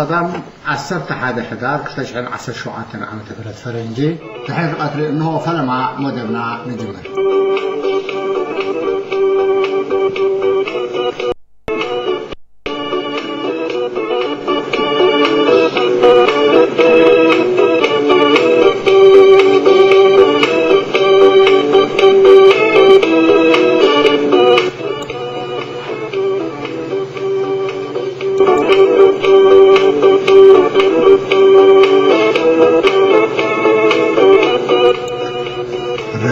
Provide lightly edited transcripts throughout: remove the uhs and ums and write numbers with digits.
قدم عصرت حدا حدار كتشعل عصر شوعاتنا عم تفرد فرنجي تحيث قتل إنه فلما مدبنا نجمل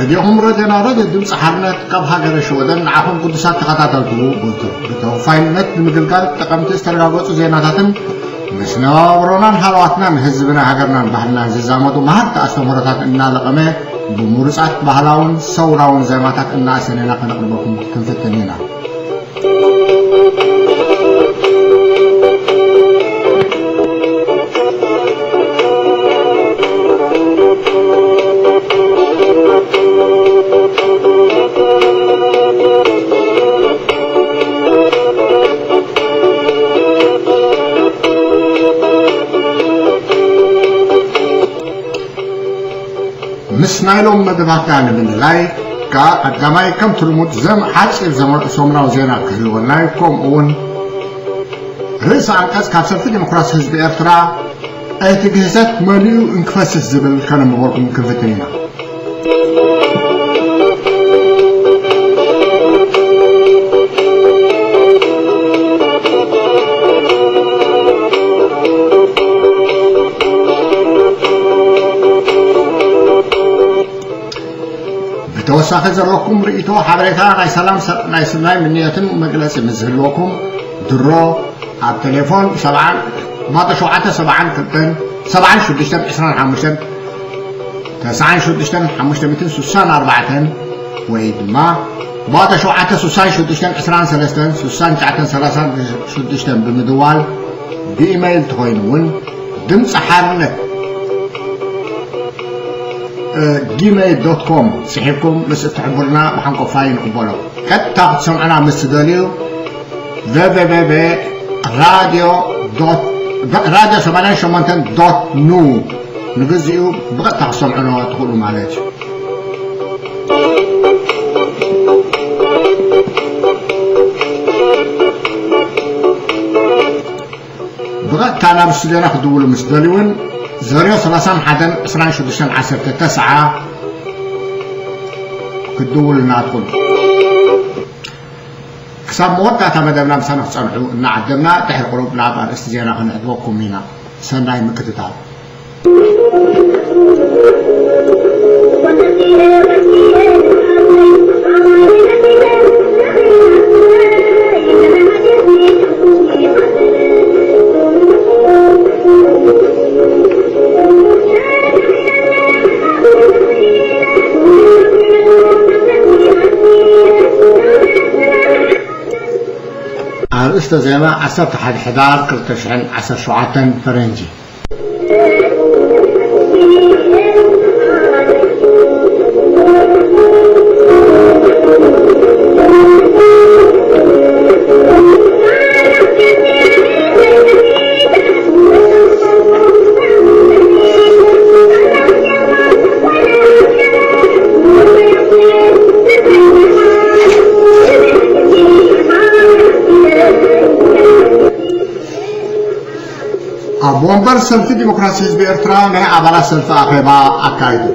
راديوهم ردنا راديو دمس حرنت قبها قرش ودن عفهم قدسات تقاطعتلكو بتوفاينت المقلقال تقمت استرقاقوت زيناتاتن مسنا ورونان حلواتنا مهزبنا هقرنا بحلنا زيزامتو مهد تأستمرتات إنا لقمه بمورسات بحلاون سوراون زيماتات إنا سنينا قنقلبكم كنفتنينا مسنايلوم مدباتان من لاي كا قداماي كم تلمود زم حاصل زمان سومراو زينا كهلونا كوم اون رئيس عنقاس كابسلت ديمقراطي حزب إرترا ايتجهزات ماليو انكفاس الزبل كان مباركم كفتينا توساخ زركم رئيتو حبريتا ناي سلام ناي سناي منيتن مجلس مزهلوكم درو على التليفون 7 ما شوعته 7 كتن 7 شدشتن 25 9 شدشتن 564 ويدما ما شوعته 6 شدشتن 23 6 شدشتن بمدوال بإيميل تخوينون دمص حرنه gmail.com سحبكم بس تحبولنا وحنكو فاين قبولو قد تاخد سمعنا مستدليو radio.nu نغزيو بقى تاخد سمعنا تقولوا معلش بقى تانا مستدلينا خدولو مستدليون زريو 31 10 9 كدول نادخل حساب موقع تمدبنا بسنة صنعوا إن عدمنا تحت قلوبنا بار استجانا خنعدوكم منا سناي مكتتاب أرسل زي ما عصرت حد حدار كل تشحن 10 شعاتن فرنجي بومبر سلفي ديمقراطي حزب إرترا نه عبارة سلف أخيبا أكايدو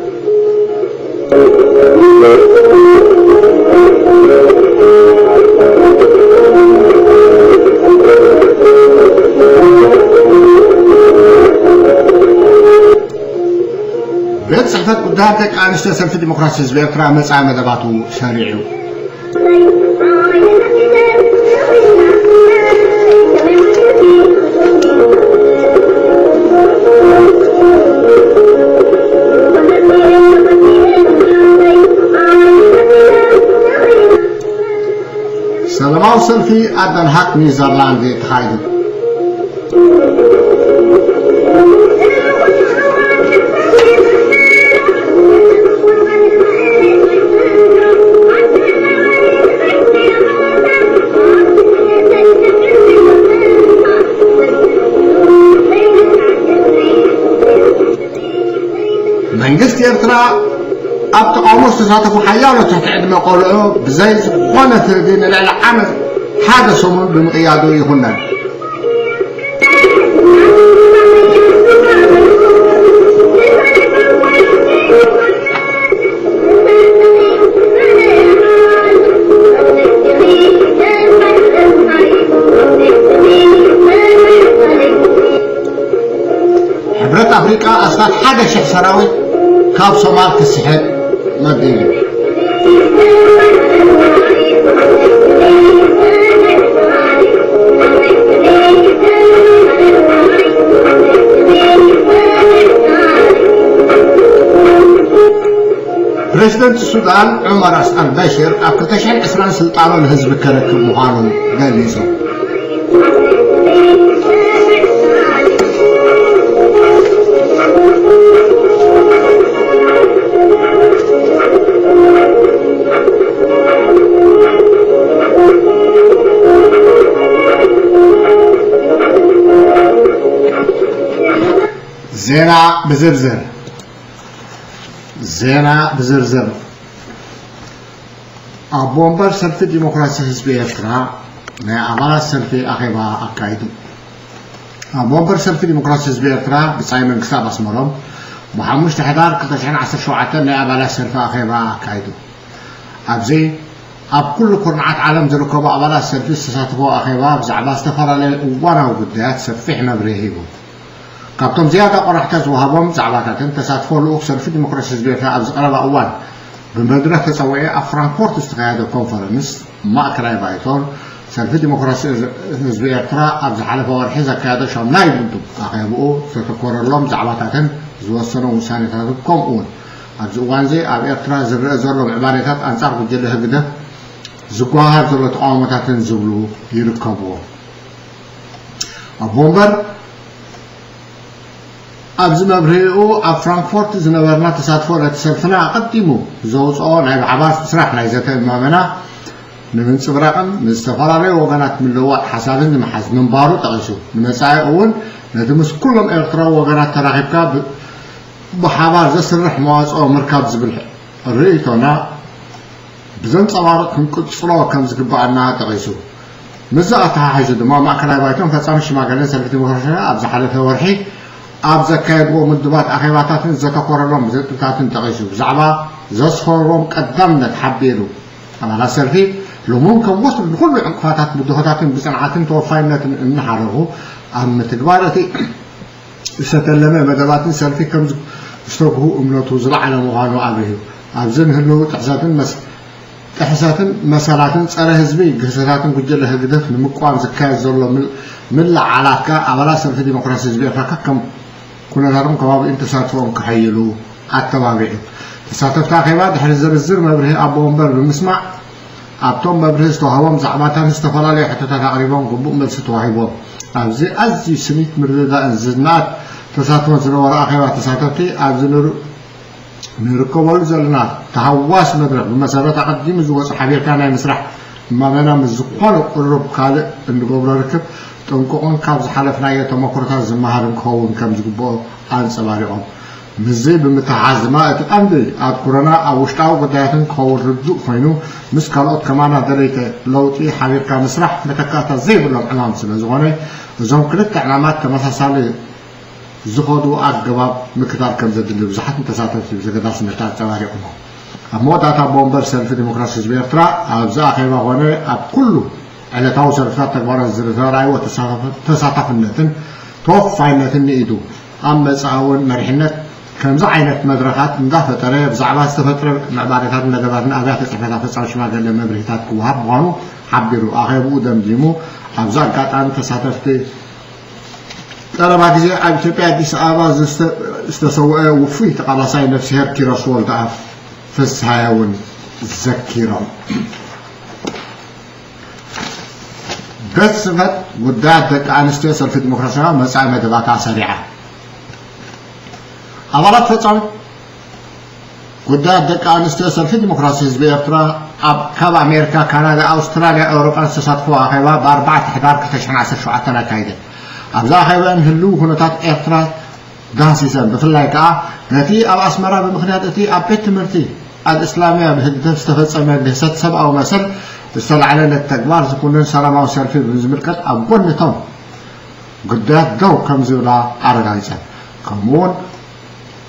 بيت صحفت قدامتك أنشتا سلفي ديمقراطي حزب إرترا مسعى مدباتو شارعيو سلام سلفي أدن حق نيزرلاندي تخايدو መንግስት ኤርትራ ኣብ ተቃውሞ ዝተሳተፉ ሓያሎ ትሕቲ ዕድመ ቆልዑ ብዘይ ዝኾነ ፍርዲ ንልዕሊ ዓመት ሓደ ሰሙን ብምቕያዱ ይኹነን ሕብረት ኣፍሪቃ ኣስታት 1,000 ሰራዊት ካብ ሶማል ክስሕብ መዲቡ بريزيدنت السودان عمر البشير أبكتشن إسران سلطان الحزب كركب مهانون قاليسو زينا بزرزر زينا بزرزر أبومبر سلفي ديمقراطية حزب إرترا ما أمانة سلفي أخيبا أكايدو أبومبر سلفي ديمقراطية حزب إرترا بصايم من كتاب أسمرهم محمد تحضر كتشحن 10 شعاتن ما أمانة سلفي أخيبا أكايدو أبزي أب كل قرنعات عالم زركوبا أمانة سلفي استساتفوا أخيبا بزعبا استفرا لوانا وقدات سفحنا بريهيبو كابتن زيادة قرحتز وهابهم زعباتاتن تساتفوا لوك سلفي ديمقراطية حزب إرترا أبز قرب أول بمبادرة تسوية فرانكفورت استقاعد كونفرنس ما كراي بايتون سلفي ديمقراطية حزب إرترا أبز حلفة ورحيزة كادة شام لا يبدو أخيبو ستكورر لهم زعباتاتن زوصنوا وسانيتاتن كومون أبز وانزي أب إرترا زرلهم عباريتات أنصار بجل هكذا زقوها زرلة تقاومتاتن زبلو يركبوا أبومبر أبز مبرئو أب فرانكفورت زنبرنا تساتفو لتسلفنا قدمو زوصو نايب عباس تسرح نايزة المامنا نمن صبراقم نستفراري وغانات من لوات حسابن نمحز منبارو تغيسو نمساعي أول ندمس كلهم إرترا وغانات تراغبكا بحابار زسرح مواسو مركب زبل الرئيتونا بزن صبارت كنكت صلاو كم زقبعنا تغيسو مزاقتها حاجة دما مأكلا بايتون فتصامش ماقلين سلفة ديمقراطية أبز حالة ورحي أبز كايدو مدبات أخيباتاتن زتقررهم زتتاتن تغيسو زعبا زصفرهم قدمنا تحبيرو أما لا سلفي لو ممكن وصل لكل عقفاتات مدهاتاتن بصنعاتن توفايناتن نحرقو أما تقبالتي ستلمي مدباتن سلفي كم استوقهو أمناتو زرع على مغانو أبيه أبزن هلو تحساتن مسالاتن صار حزبي قصاتن كجل هدف نمقام زكاي زلو من علاقه أبلا سلفي ديمقراطية حزب إرترا كم كنا نرم كباب انتساتفهم كحيلو التوابع تساتف تاخيبا دحر الزرزر مبره أبومبر بمسمع أبتم مبره استوهبهم زعباتان استفلالي حتى تقريبهم قبوم بلستوهيبهم أبزي أزي سميت مرددا انزنات تساتفون زنور أخيبا تساتفتي أبزي نركبوا زلنا تهواس مدرك بمسألة تقديم زوج حبير كان يمسرح ما بينا مزقون قرب خالق إنه قبل ركب تنقون كابز حلفنا يتمكرتا زمهارن كون كم زقبوا عن سباريهم مزي بمتعازمات أمدي أذكرنا أوشتاو بدايتن كون ردو فينو مسكالات كمان هذلك لو تي حبير كان مسرح متكاتا زي بلهم علام سلزواني زوم كلت علامات كمثال زخدوا أجواب مقدار كم زد اللي بزحت متساتف في زكاة سمعتها تواري أمه. أموت أتا بومبر سلفي ديمقراطية حزب إرترا أبزا خيبا هنا أب كله على توصل فات تكبر الزرزارة وتساتف النتن توفى النتن إيدو أما تعاون مرحنة كم زعينة مدركات مضافة ترى بزعبها استفترة معبارات النجاباتنا أبيات استحملها في صار شمال قال لما بريتات كوهاب وانو حبيرو أخيبو دم ديمو أبزا كاتان تساتفتي ترى بعد زي أبتبع ديس أباز استسوء وفيه تقلصاي نفسها بكرسول ضعف فسهاون ذكيرا بس فت وداتك عن استيصل في الديمقراطية مسعى مدباتها سريعة أولاد فتعمل وداتك عن استيصل في الديمقراطية حزب إرترا كاب أمريكا كندا أستراليا أوروبا استساتفوا أخيبا بأربعة حدار كتشحن 10 شعاتنا كايدة أبزا خيبان هلو هنتات إرترا دانسيسن بفلاي كا نتي أو أسمرا بمخنيات أتي أبيت مرتي الإسلامية بهدف استفزم بهست سبعة ومثل استلع على التكبار زكونن سلام أو سلفي بزمركت أبون نتهم قدات دو كم زولا أرجعيسن كمون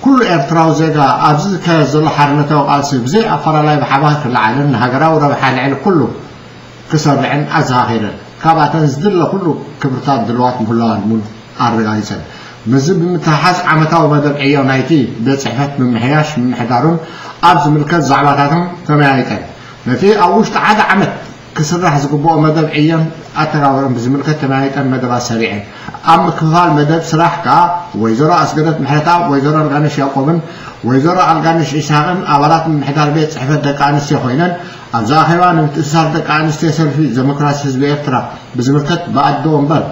كل إرتراو زيجا أبزز كزول حرنته وقاسي بزي أفر الله بحباه العالم هجرا وربح العين كله كسر العين أزاهرا كابتن زدل كله كبرتات دلوات مهلان من أرجعيسن مزب متحاس عمتها ومدرعية نايتي بيت صحفات من محياش من محدارون أبز ملكات زعباتهم تمايتن نتي أوش تعاد عمت كسر راح زقبوه مدرعيا أتراورن بزملكات تمايتن مدرع سريعا أما كفال مدب سراح كا ويزرع أسقطت محيطا ويزرع الغانش يقومن ويزرع الغانش إساقن أولات من محدار بيت صحفات دكانس يخوينن أبزاخيوان امتسار دكانس تيسر في زمكراس حزب إفترا بزملكات بعد دوم بل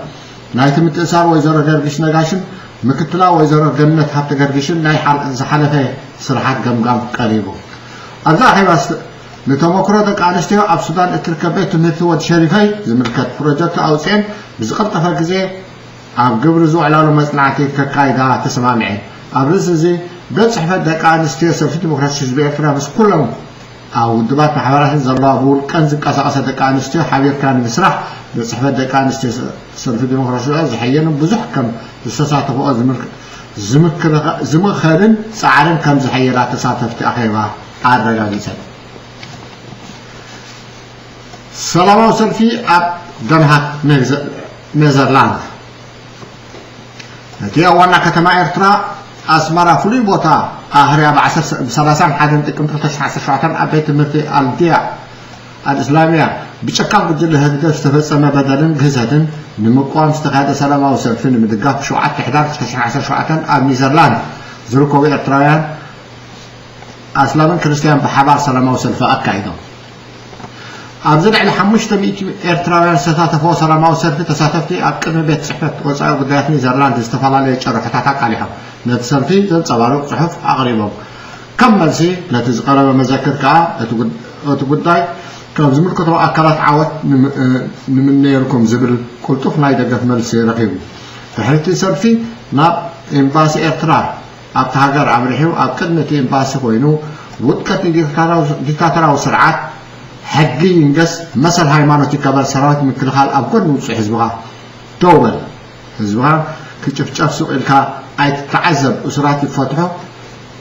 نايت امتسار ويزرع غرقش نقاشن مكتلا ويزرع جنة حتى غرقشن ناي زحلفة سرحات قمقام قريبو أبزاخيوان نتمكرو دكانس تيو أب سودان اتركبت نتواد شريفي زملكات بروجكت أوسين بزقب تفاقزي أب قبرزو على مصنعتي كقايدة تسمع معي أبرز زي بيت صحفة دكانس تيو سلفي ديمقراطية حزب إفترا بس كلهم أو دبات محاورات زلابول كنز قصاصة دكانس تيو حبير كان مسرح بيت صحفة دكانس تيو سلفي ديمقراطية زحيين بزح كم استساعة فوق زمخرن سعرن كم زحيرات تساعتفت أخيبا عالرقاليسا سلام سلفي أب دمهات نيزرلاند نتي أولنا كتما إرترا أسمرا فلي بوتا أهريا بعشر بسلاسان حدن تكم تلتش عشر شعتان أبيت مرتي الديع الإسلامية بشكل قدر هذا استفسر ما بدلن جهزهن نمقام استقعاد سلام سلفي نمدقاف شعات تحدار تلتش عشر شعتان أب نيزرلاند زرقوا إرترايان أسلام كريستيان بحبار سلام سلفي أكايدو أبزر على حمشت ميت إرتراويان ستاتفو سلاماو سلفي تساتفتي أبقم بيت صحفت وصايا قدرات نيزرلاند استفالا لي شرفتاتك عليها نتسلفي تنصبارو صحف أغريبهم كمل سي نتزقرب مذاكر كا أتقداي كم زمر كتو أكلات عوت من نيركم زبل قلتوف ناي دقف ملسي رقيبو فحلتي سلفي ناب إمباسي إرترا أبتهاجر عمريحيو أبقدنتي إمباسي خوينو ودكتني ديكتاتراو سرعات حقي ينقص مثل هايمانوتي كبر سراوات من كل خال أبقر نوصي حزبها توبل حزبها كتشف سوق الكا أي تعذب أسراتي فتحه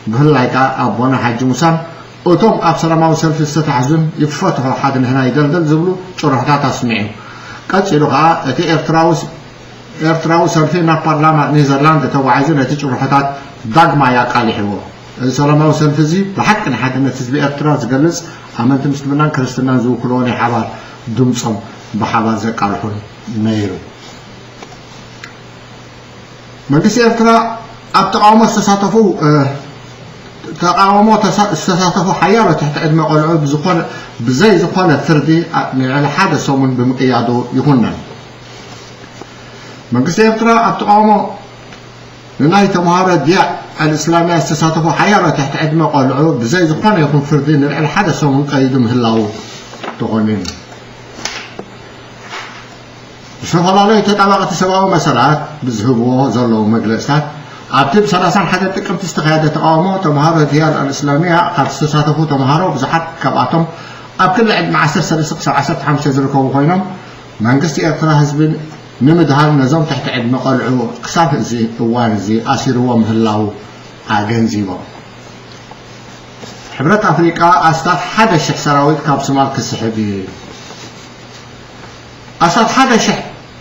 بهلايكا أبونا حاج موسى أوتوم أبصر ما وصل في الستحزن يفتحوا حد هنا يدلدل زبلو شرحتها تسمعين كتشيلوها تي إرتراوس سلفينا برلمان نيزرلاند تو عايزين نتيجة شرحتها دغما يا قالي حوار سلام سلفزي بحق حد نتسبي إرتراوس جلس أمانت مسلمنا كريستنا زوكروني حبار دمصم بحبار زقالحون نيرو مجلس إرترا أبتقاومو استساتفوا حيارة تحت أدمى قلعو بزي زقالة فردي على حادث سومن بمقيادو يهنن مجلس إرترا أبتقاومو لناي تمهارة دياء الإسلامية استساتفوا حيارة تحت أدمى قلعو بزي زقالة يكون فردين على حادث سومن قيدهم هلاو تغنين شوف الله لي تطابقت سباو مسألات بزهبوه زلوا مجلسات أبتب سلاسان حتى تكم تستقيادة تقاومو تمهارة ديال الإسلامية قد استساتفوا تمهارة بزحات كبعتهم أبكل عد مع سلسل سقسة عسد حمسة زركو خوينهم منقستي إرترا حزبين نمد هالنظام تحت عد مقالعو قصاف زي طوان زي أسير هو مهلاو عاقن زيبو حبرات أفريقيا أستاذ حدا الشيخ سراويت كاب سمال كالسحبي أستاذ حدا الشيخ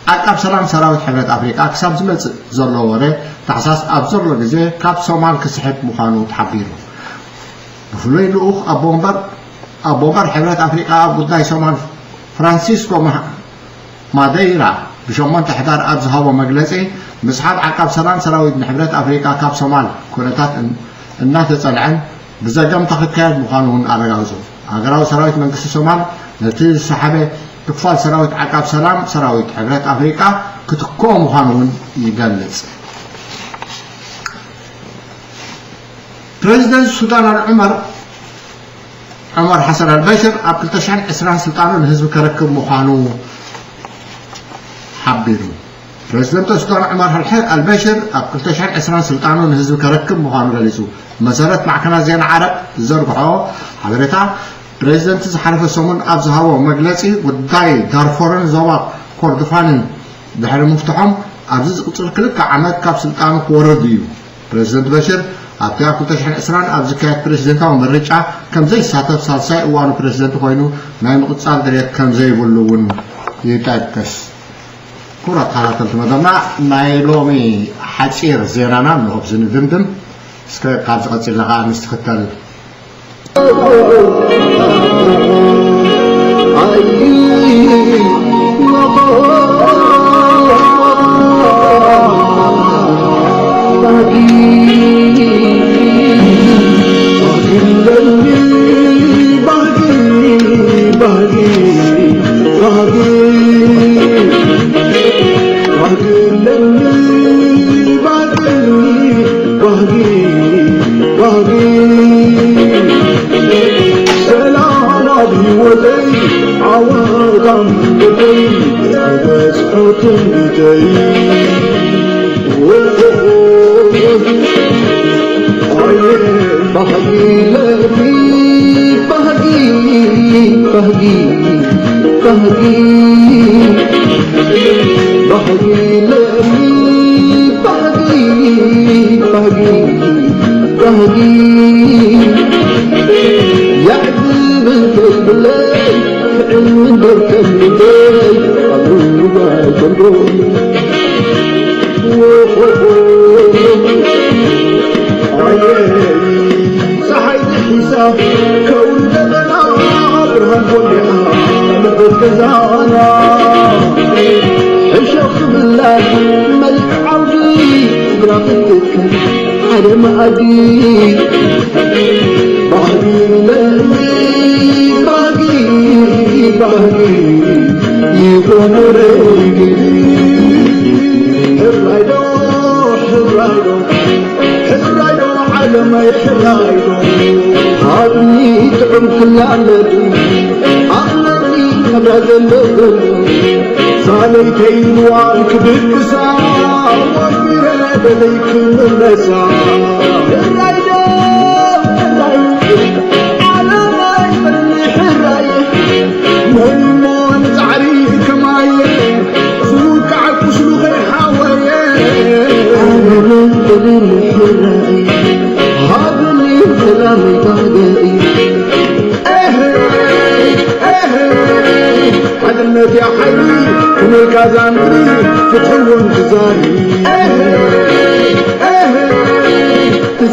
أكاب سلام سراويت حبرات أفريقيا أكسام زمت زرلو وري تحساس أبزر لغزي كاب سمال كالسحب مخانو تحبيرو بفلوين لأوخ أبومبر حبرات أفريقيا أبوداي سمال فرانسيسكو ماديرا بشمان تحضر أبزهاو مجلسي مسحاب عقاب سلام سراويت من حبرات أفريقيا كاب سمال كونتات الناس تسألعن بزاقم تخكاد مخانون أرغاوزو أغراو سراويت من قصة سمال نتيجة السحابة تكفال سراويت عقاب سلام سراويت حبرات أفريقيا كتكو مخانون يقلص بريزيدنت السودان عمر حسن البشر قبل تشعر إسران سلطانه الحزب كركب مخانو حبيرو بريزيدنت السودان عمر البشير أبكرت شهر 20 سلطانه نهزم كركب مهان غليسو مسارات معكنا زين عرب زرقعه حضرتها بريزيدنت زحرف السمون أبزهوا مجلسي وداي دارفورن زوا كردفان بحر مفتوحهم أبزز قصر كلك عمد كاب سلطانه كورديو بريزيدنت بشير أبتيا كنت شحن إسران أبزكات بريزيدنت ومرجع كم زي ساتف سالساء وانو بريزيدنت خوينو نايم قصال دريت كم زي بلون يتاكس كرة حالات المدمع نايلومي حشير زيرانا نغبزن دمدم سكي قابز قصير لغا نستختل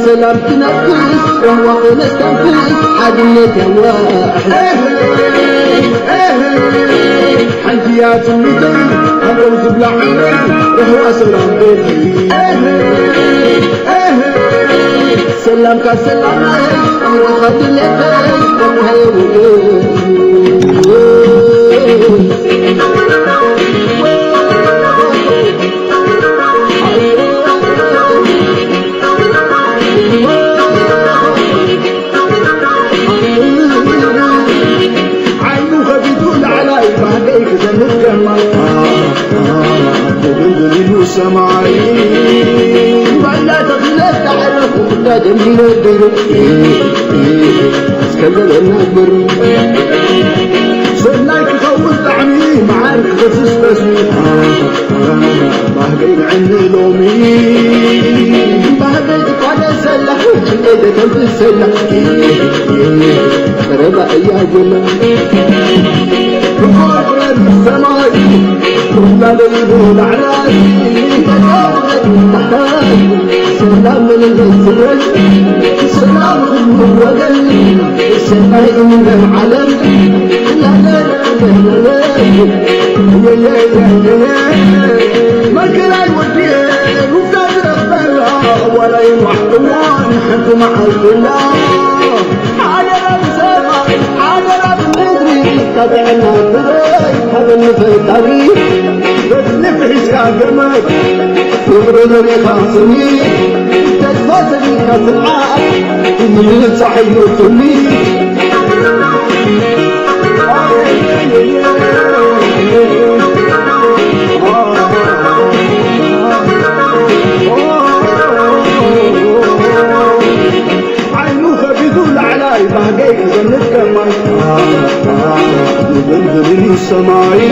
سلام تنفس وهو نستنفس حدنا واحد حنجيات المدن هنوز بلعين وهو سلام بيتي سلام كسلام وهو خد لفاس وهو سماعي ولا تغلب تعرف وقد جميل الدر اسكندر النبر سلاك خوف طعمي معارك بس بسمي بهبين عني لومي بهبين قال سلح ايدك انت سلح ربع يا جنة بقرر السماء كل ليل علاني سلام من الزواج سلام من الوجل سلام من العلم لا لا لا لا يا ما كان يودي وفاد ربنا ولا يمحطوان حتى مع الله على السماء على النذر تبعنا هذا النفس نفس يا جمال يبرد لي خاصني تتفاتني كالعاد من صحيح وطني بهجي زنت كمان يبندري السماعي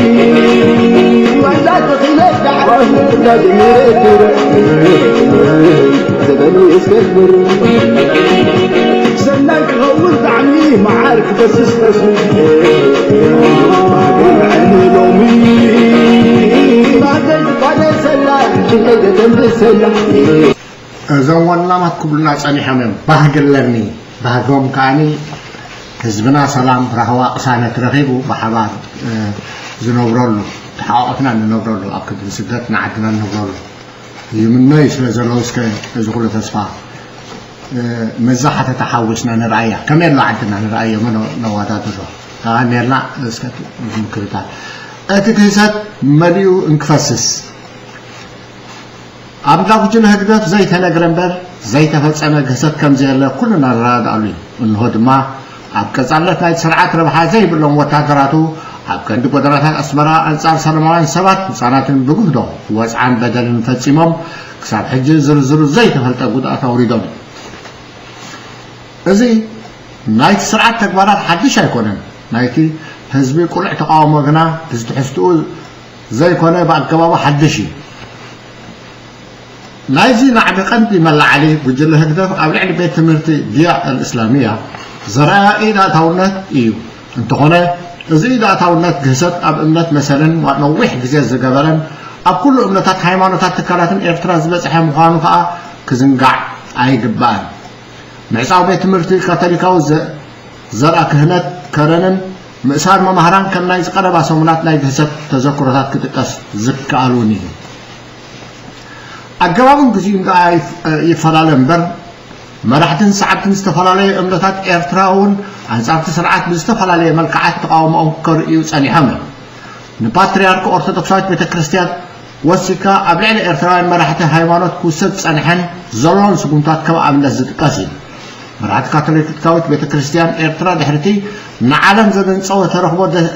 ولا تخلق عهد نادميت زبني اسكبر سنك غولت عني معارك بس استسمي عيني لومي بعدين سلا شنو جنب سلا زوالنا ما تقبلنا صني حمم باهجلني باهجوم كاني حزبنا سلام رهوا قسانه ترغيبو بحبار زنوبرلو تحققنا ننوبرلو اكد سدت نعدنا ننوبرلو يمني سلازلو اسك ازغل تسفا مزحه تحوسنا نرايا كمل لا عندنا نرايا من نواداتو كانيرنا اسكت مكرتا اتكيسات مليو انكفسس أبدأ وجنا هكذا زي تناقرنبر زي تفصل جسد كم زي الله كلنا راد عليه إنه ما أبكز الله تاج سرعة ربح زي بلون وتعثراته أبكند قدراتها أسمراء أنصار سلمان سبات صارت بجهده واسعن بدل فتسمم كسر حج زر زي تفلت أقود أثوريدهم زي نايت سرعة تكبرات حدش هيكونن نايتي حزبي كل اعتقام وجنا تستحسوا زي كونه بعد كبابة حدشي نايزي نعبي قندي ملا عليه بجل هكذا أولي على بيت تمرتي دياء الإسلامية زرعا إذا تاونت إيو انت هنا إذا تاونت جسد أب أمنت مثلا ونوح جزيز زقبالا أب كل أمنتات حيمانوتات تكالاتن إرتراز بس حيمخانو فا كزنقع أي قبان معصاو بيت تمرتي كاتوليكاو زرع كهنت كرنن مئسار ممهران كان نايز قربا سومنات ناي جسد تذكرات كتكس زكالوني أجابهم كذي يفعل بر مرحتن ساعتن استفعلوا أملتات إرتراون عن ساعات سرعات استفعلوا ملكعات تقاوم أو كريوس أني حمل نباتريارك أرثوذكسات بيت كريستيان وسكا أبلع الإرتراون مرحته هيمانات كوسات أنحن زلون سقومتات كوا عمل زد قاسين مرحت كاثوليك كوت بيت كريستيان إرترا دحرتي نعلم زدن صوت رخبة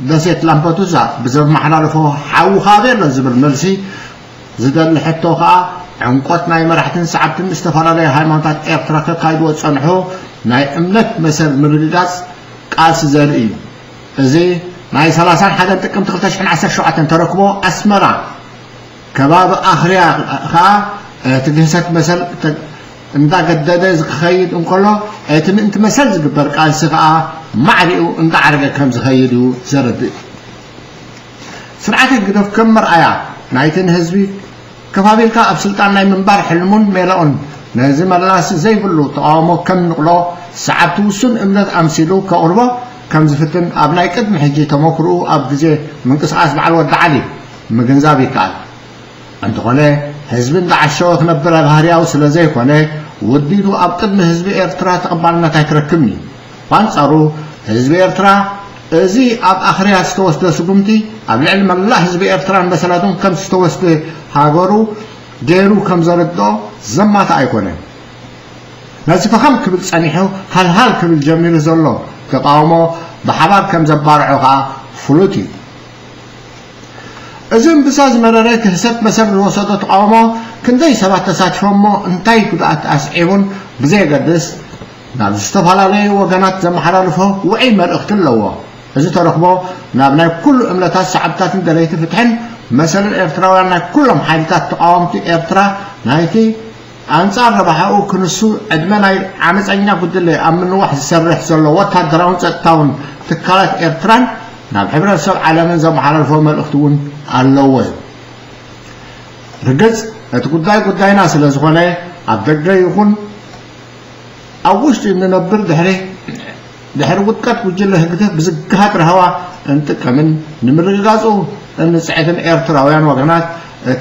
دسيت لامباتوزا بزاف محلالفه حاو خابر لزبر ملسي زدل حتى خا عنقت ناي مرحتن سعبتن استفرالي هايمانتات إرترا كايد وصنحو ناي أملت مثل مرقاس قاس زرئي زي ناي 30 حدا تقم تختشحن 10 شعة تركبو أسمرا كباب آخريا خا تجهزت مثل انت قدد زخيد انقلو انت مثل زقبر قاس خا معريو انت عرقة كم زخيدو زرد سرعتك قدف كم مرأيا نايتن هزبي كفابيلكا أبسلطان ناي منبار حلمون ميلاون نازم اللاس زي بلو تقاومو كم نقلو سعبتو سن امنت أمسيلو كأوربا كم زفتن أبناي قد محجي تموكرو أبجي من قصعاس بعل ودعالي مجنزابي كال انت قولي هزبين دعشوك نبرا بهارياو سلازي قولي ودينو أبقدم هزبي إرترا تقبالنا تايتركمني وانصارو هزبي إرترا زي أب آخرها استوست سقمتي أب العلم الله حزب إرتران بسلاتهم كم استوست هاجرو جيرو كم زردو زمات أيقونه ناس فخم كبل صنيحه هل كبل جميل زلوا تقاومه بحبار كم زبار عقا فلوتي إذن بساز مرارات حسب مسر الوسط تقاومه كندي سبعة تساتفهم انتي كدأت أسعيبون بزي قدس نعم استفعل عليه وقنات زم حلالفه وعي مرقت اللوه إذا تركبوا نابنا كل أملتات سعبتات دليت فتحن مثلا إرتراويان كلهم حالتات تقاومتي إرترا نايتي أنصار ربحوا كنسو أدمنا عمز أينا قد لي أمن واحد سرح سلو وتهدرون ستاون تكالات إرتران نعم حبر السبع على من زم حلالفه مرقتون اللوه رجز قد ناس لزغنة عبد يكون أوشت إن نبر دحر وقت وجله هكذا بزكهات رهوا أنت كمان نمر الغازو أن ساعتين إرتراويان وقنات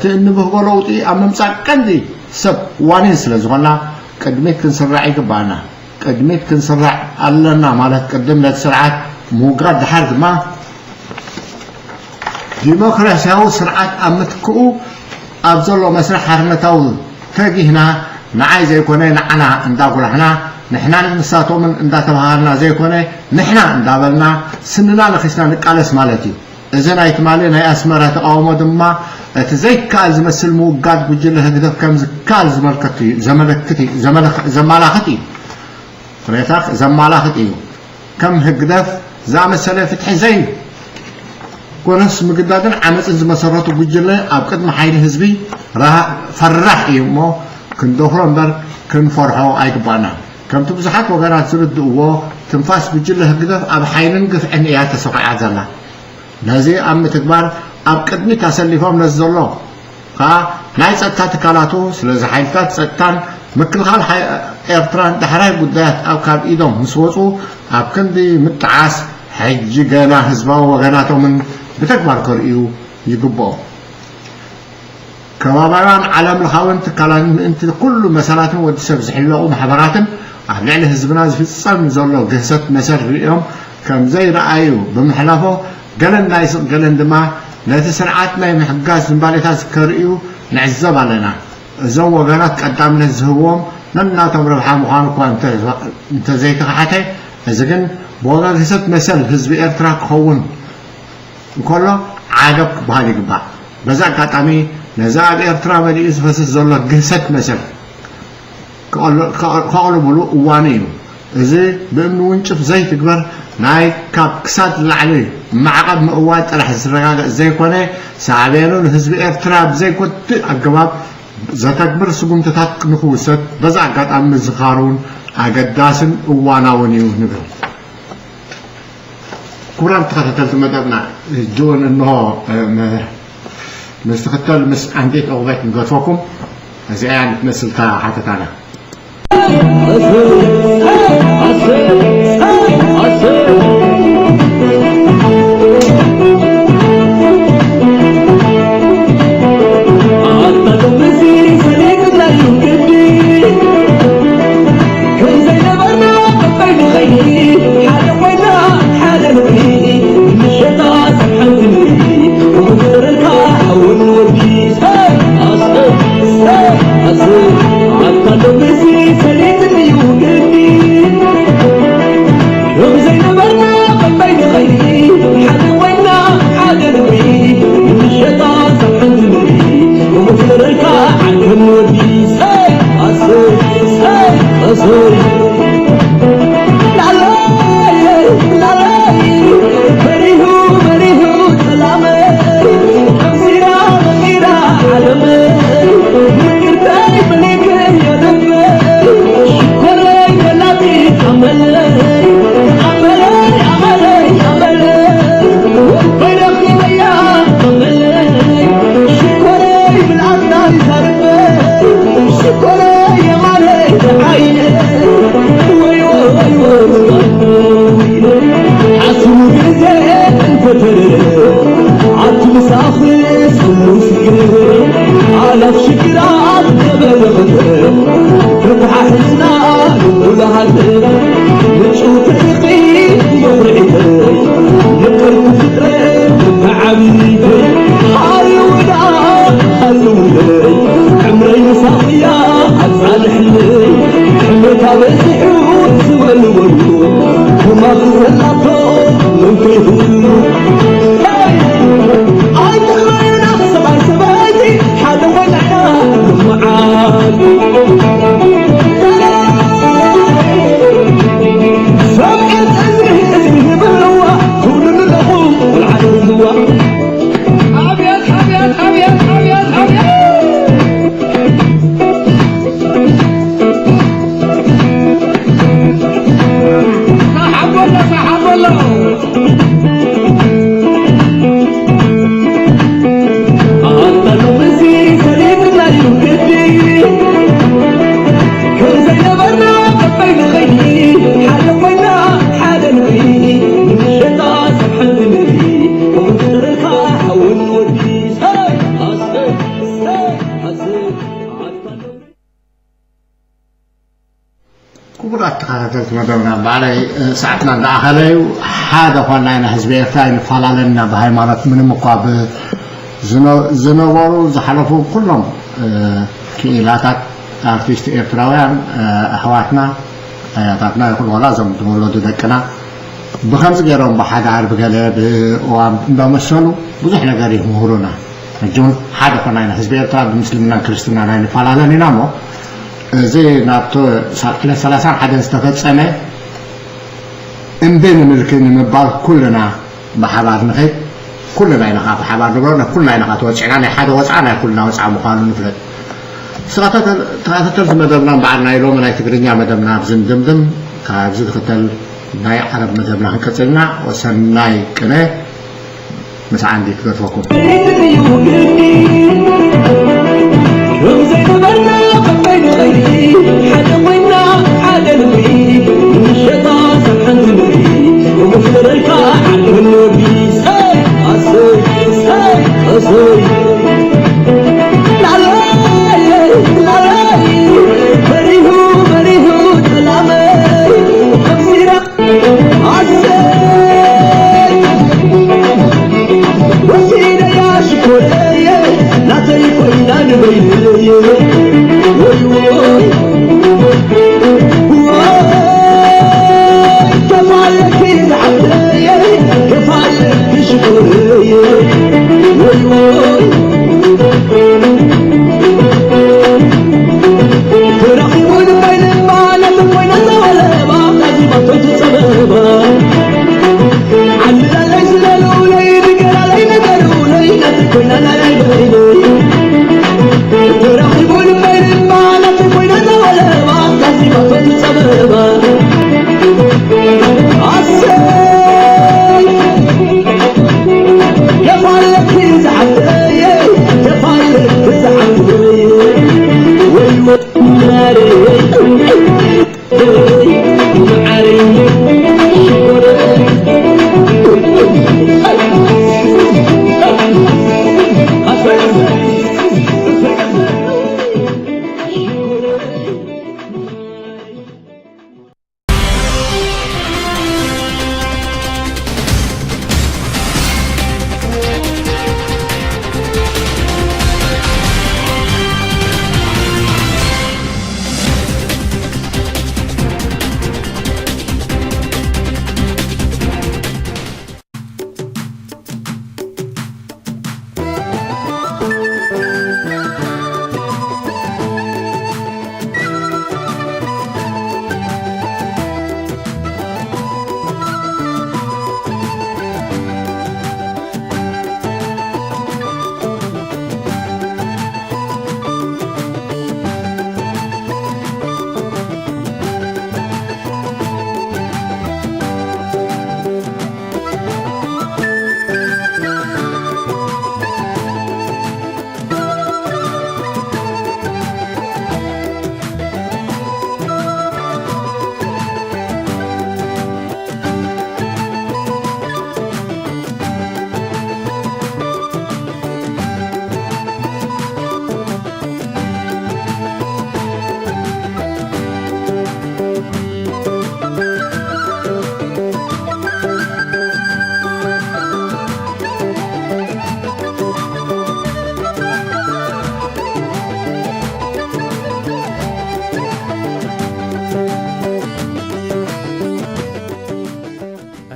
تنبه قلوتي أمام ساكندي سب وانين سلزغنا قدمت كنسرعي قبانا قدمت كنسرع ألنا مالك قدمنا سرعات موقرات دحر ما ديمقراطية سرعات أمتكو أبزلوا مسرح حرمتاو تاجيهنا نعايز يكونين نعنا نداقل احنا نحنا نساتو من اندا تبهارنا زي كونه نحنا اندابلنا سننا لخسنا نقالس مالتي اذن ايت مالي ناي اسمره تقاومو دما تزي كال زمسل موقات بجله هدف كم كال زملكتي زملكتي زملختي ريتاخ زمالاخت إيو كم هقدف زعم السلام فتح زين كونس مقدادن عمس إنز مسارات وجلة أبقد محايل هزبي راه فرح إيو مو كن دخلن بر كن فرحو أيقبانا كم تبزحات وغيرات سرد وو تنفاس بجلة هقدف أب حينن قف عن إياه تسوق عزلا لازي أم تكبر أبقد مي تسلفهم نزلو ناي ጸጥታ ትካላቱ ስለዚ ሓይልታት ጸጥታን ምክልኻል ኤርትራን ዳሕራይ ጉዳያት ኣብ ካብ ኢዶም ምስ ወፁ ኣብ ክንዲ ምጥዓስ ሕጂ ገና ህዝባዊ ወገናቶምን ብተግባር ከርእዩ ይግብኦ ከባባውያን ዓለም ለኻውን ትካላትን ምእንቲ ኩሉ መሰላትን ወዲ ሰብ ዝሕለቑ ማሕበራትን ኣብ ልዕሊ ህዝብና ዝፍጸም ዘሎ ግህሰት መሰል ሪኦም ከም ዘይረኣዩ ብምሕላፎ ገለን ናይ ስቕ ገለን ድማ ነቲ ስርዓት ናይ ምሕጋዝ ዝምባሌታት ከርእዩ ንዕዘብ ኣለና እዞም ወገናት ቀዳምነት ዝህብዎም ነናቶም ረብሓ ምዃኑ እኳ እንተዘይተኻሓተ እዚ ግን ብወጋ ግህሰት መሰል ህዝቢ ኤርትራ ክኸውን እንከሎ ዓገብ ክበሃል ይግባእ በዛ ኣጋጣሚ ነዛ ኣብ ኤርትራ መሊኡ ዝፈስስ ዘሎ ግህሰት መሰል ከቕልብሉ እዋኑ እዩ እዚ ብእምኒ ውንጭፍ ዘይትግበር ናይ ካብ ክሳድ ላዕሊ ማዕቐብ ምእዋድ ጥራሕ ዝረጋገፅ ዘይኮነ ሳዕቤኑ ንህዝቢ ኤርትራ ብዘይኮትእ ኣገባብ ዘተግብር ስጉምትታት ንኽውሰድ በዛ ኣጋጣሚ ምዝኻሩን ኣገዳስን እዋናውን እዩ ንብል ክቡራን ተኸታተልቲ መደብና ጆን እንሆ ምስትኽተል ምስ ኣንዴት ዕቑበት ንገድፈኩም እዚኣ ንትመስልታ ሓተታና ساعتنا داخلي هذا فنان حزب إرتاين فلالنا بهايمانات من مقاب زنوارو زحلفوا كلهم كإلاتات أرتيست إرتراويان أخواتنا أياتنا يقول ولا زم تولدوا ذكنا بخمس جيرهم بحد عرب قلب وبمشلو بزحنا قريب مهرونا الجون هذا فنان حزب إرتاين مسلمنا كريستنا نين فلالنا نامو زي نابتو ل30 حدا استفصمه امبين ملكن مبال كلنا بحبار نخيت كلنا ينخاف حبار نقولنا كلنا ينخاف توصعنا حدا وصعنا كلنا وصع مخالو نفلت تغاتتل مدبنا بعدنا يلوم ناي تግርኛ مدبنا بزندمدم كابز تختل ناي عرب مدبنا كتصلنا وسناي قنه مس عندي كتفكم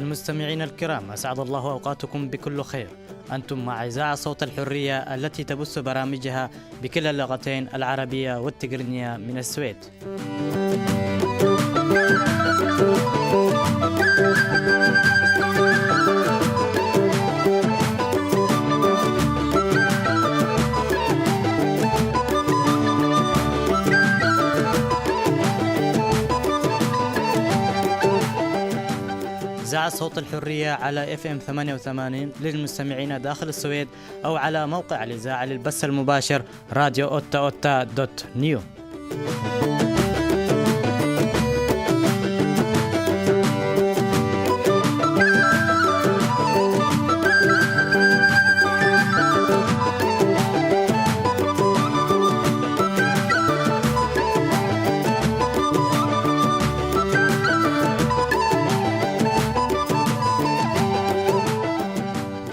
مستمعينا الكرام، أسعد الله أوقاتكم بكل خير. أنتم مع إذاعة صوت الحرية التي تبث برامجها بكل اللغتين العربية والتقرينية من السويد. إذاعة صوت الحرية على FM 88 للمستمعين داخل السويد، أو على موقع الإذاعة للبث المباشر راديو أوتا أوتا دوت نيو.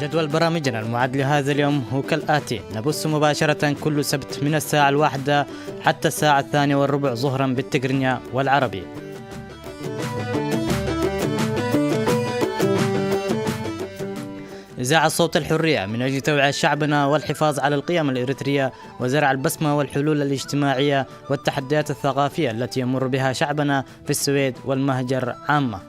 جدول برامجنا المعد لهذا اليوم هو كالآتي: نبث مباشرة كل سبت من الساعة 1 حتى الساعة 2:15 ظهرا بالتقرينية والعربي. إذاعة صوت الحرية من أجل توعية شعبنا والحفاظ على القيم الإريترية وزرع البسمة والحلول الاجتماعية والتحديات الثقافية التي يمر بها شعبنا في السويد والمهجر عامة.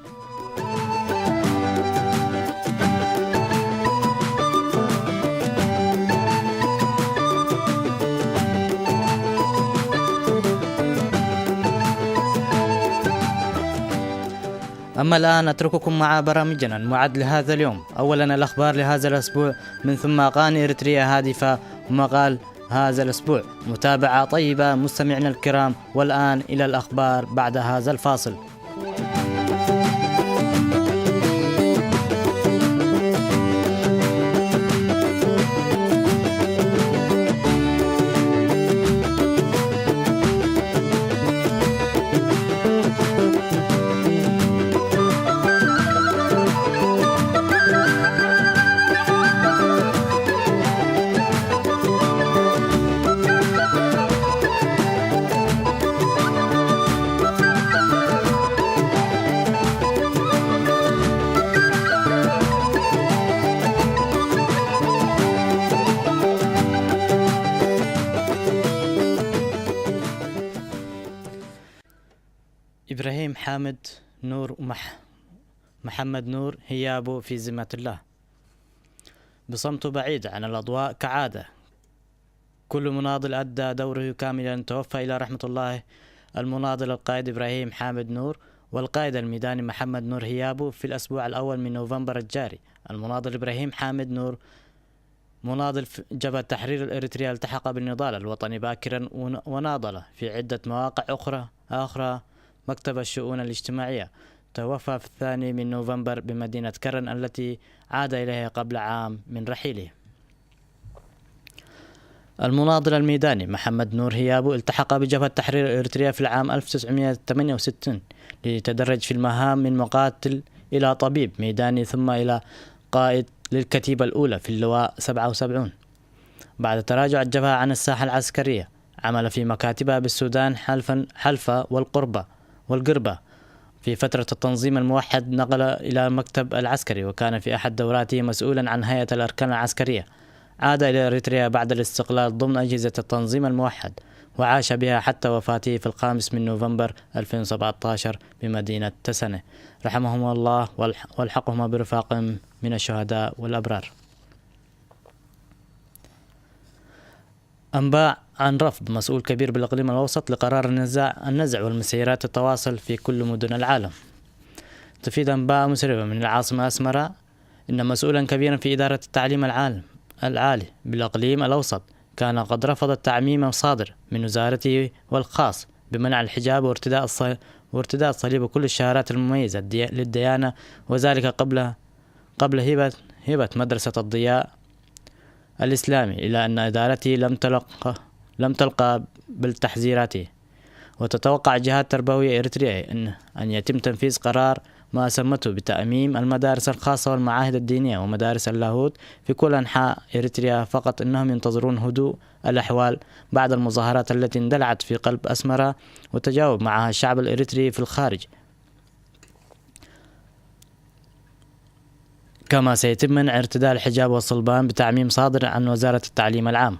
أما الآن أترككم مع برامجنا المعد لهذا اليوم. أولا الأخبار لهذا الأسبوع، من ثم أغاني إريترية هادفة ومقال هذا الأسبوع. متابعة طيبة مستمعينا الكرام، والآن إلى الأخبار بعد هذا الفاصل. إبراهيم حامد نور محمد نور هيابو في ذمة الله. بصمت بعيد عن الأضواء كعادة، كل مناضل أدى دوره كاملا. توفى إلى رحمة الله المناضل القائد إبراهيم حامد نور والقائد الميداني محمد نور هيابو في الأسبوع الأول من نوفمبر الجاري. المناضل إبراهيم حامد نور مناضل جبهة تحرير الإريتريا التحق بالنضال الوطني باكرا وناضل في عدة مواقع أخرى مكتب الشؤون الاجتماعية. توفى في 2 من نوفمبر بمدينة كرن التي عاد إليها قبل عام من رحيله. المناضل الميداني محمد نور هيابو التحق بجبهة تحرير الإريتريا في العام 1968 ليتدرج في المهام من مقاتل إلى طبيب ميداني ثم إلى قائد للكتيبة الأولى في اللواء 77. بعد تراجع الجبهة عن الساحة العسكرية عمل في مكاتبها بالسودان حلفة والقربة. في فترة التنظيم الموحد نقل إلى المكتب العسكري، وكان في أحد دوراته مسؤولا عن هيئة الأركان العسكرية. عاد إلى إريتريا بعد الاستقلال ضمن أجهزة التنظيم الموحد، وعاش بها حتى وفاته في 5 من نوفمبر 2017 بمدينة تسنة. رحمهم الله والحقهما برفاقهم من الشهداء والأبرار. أنباء عن رفض مسؤول كبير بالإقليم الأوسط لقرار النزع والمسيرات التواصل في كل مدن العالم. تفيد أنباء مسربة من العاصمة أسمرة إن مسؤولا كبيرا في إدارة التعليم العالي بالإقليم الأوسط كان قد رفض التعميم الصادر من وزارته والخاص بمنع الحجاب وارتداء الصليب وكل الشهادات المميزة للديانة، وذلك قبل هبة مدرسة الضياء الإسلامي، إلى أن إدارته لم تلقى بالتحذيرات. وتتوقع الجهات التربوية إريترية أن يتم تنفيذ قرار ما سمته بتأميم المدارس الخاصة والمعاهد الدينية ومدارس اللاهوت في كل أنحاء إريتريا، فقط إنهم ينتظرون هدوء الأحوال بعد المظاهرات التي اندلعت في قلب أسمرة وتجاوب معها الشعب الإريتري في الخارج. كما سيتم منع ارتداء الحجاب والصلبان بتعميم صادر عن وزارة التعليم العام.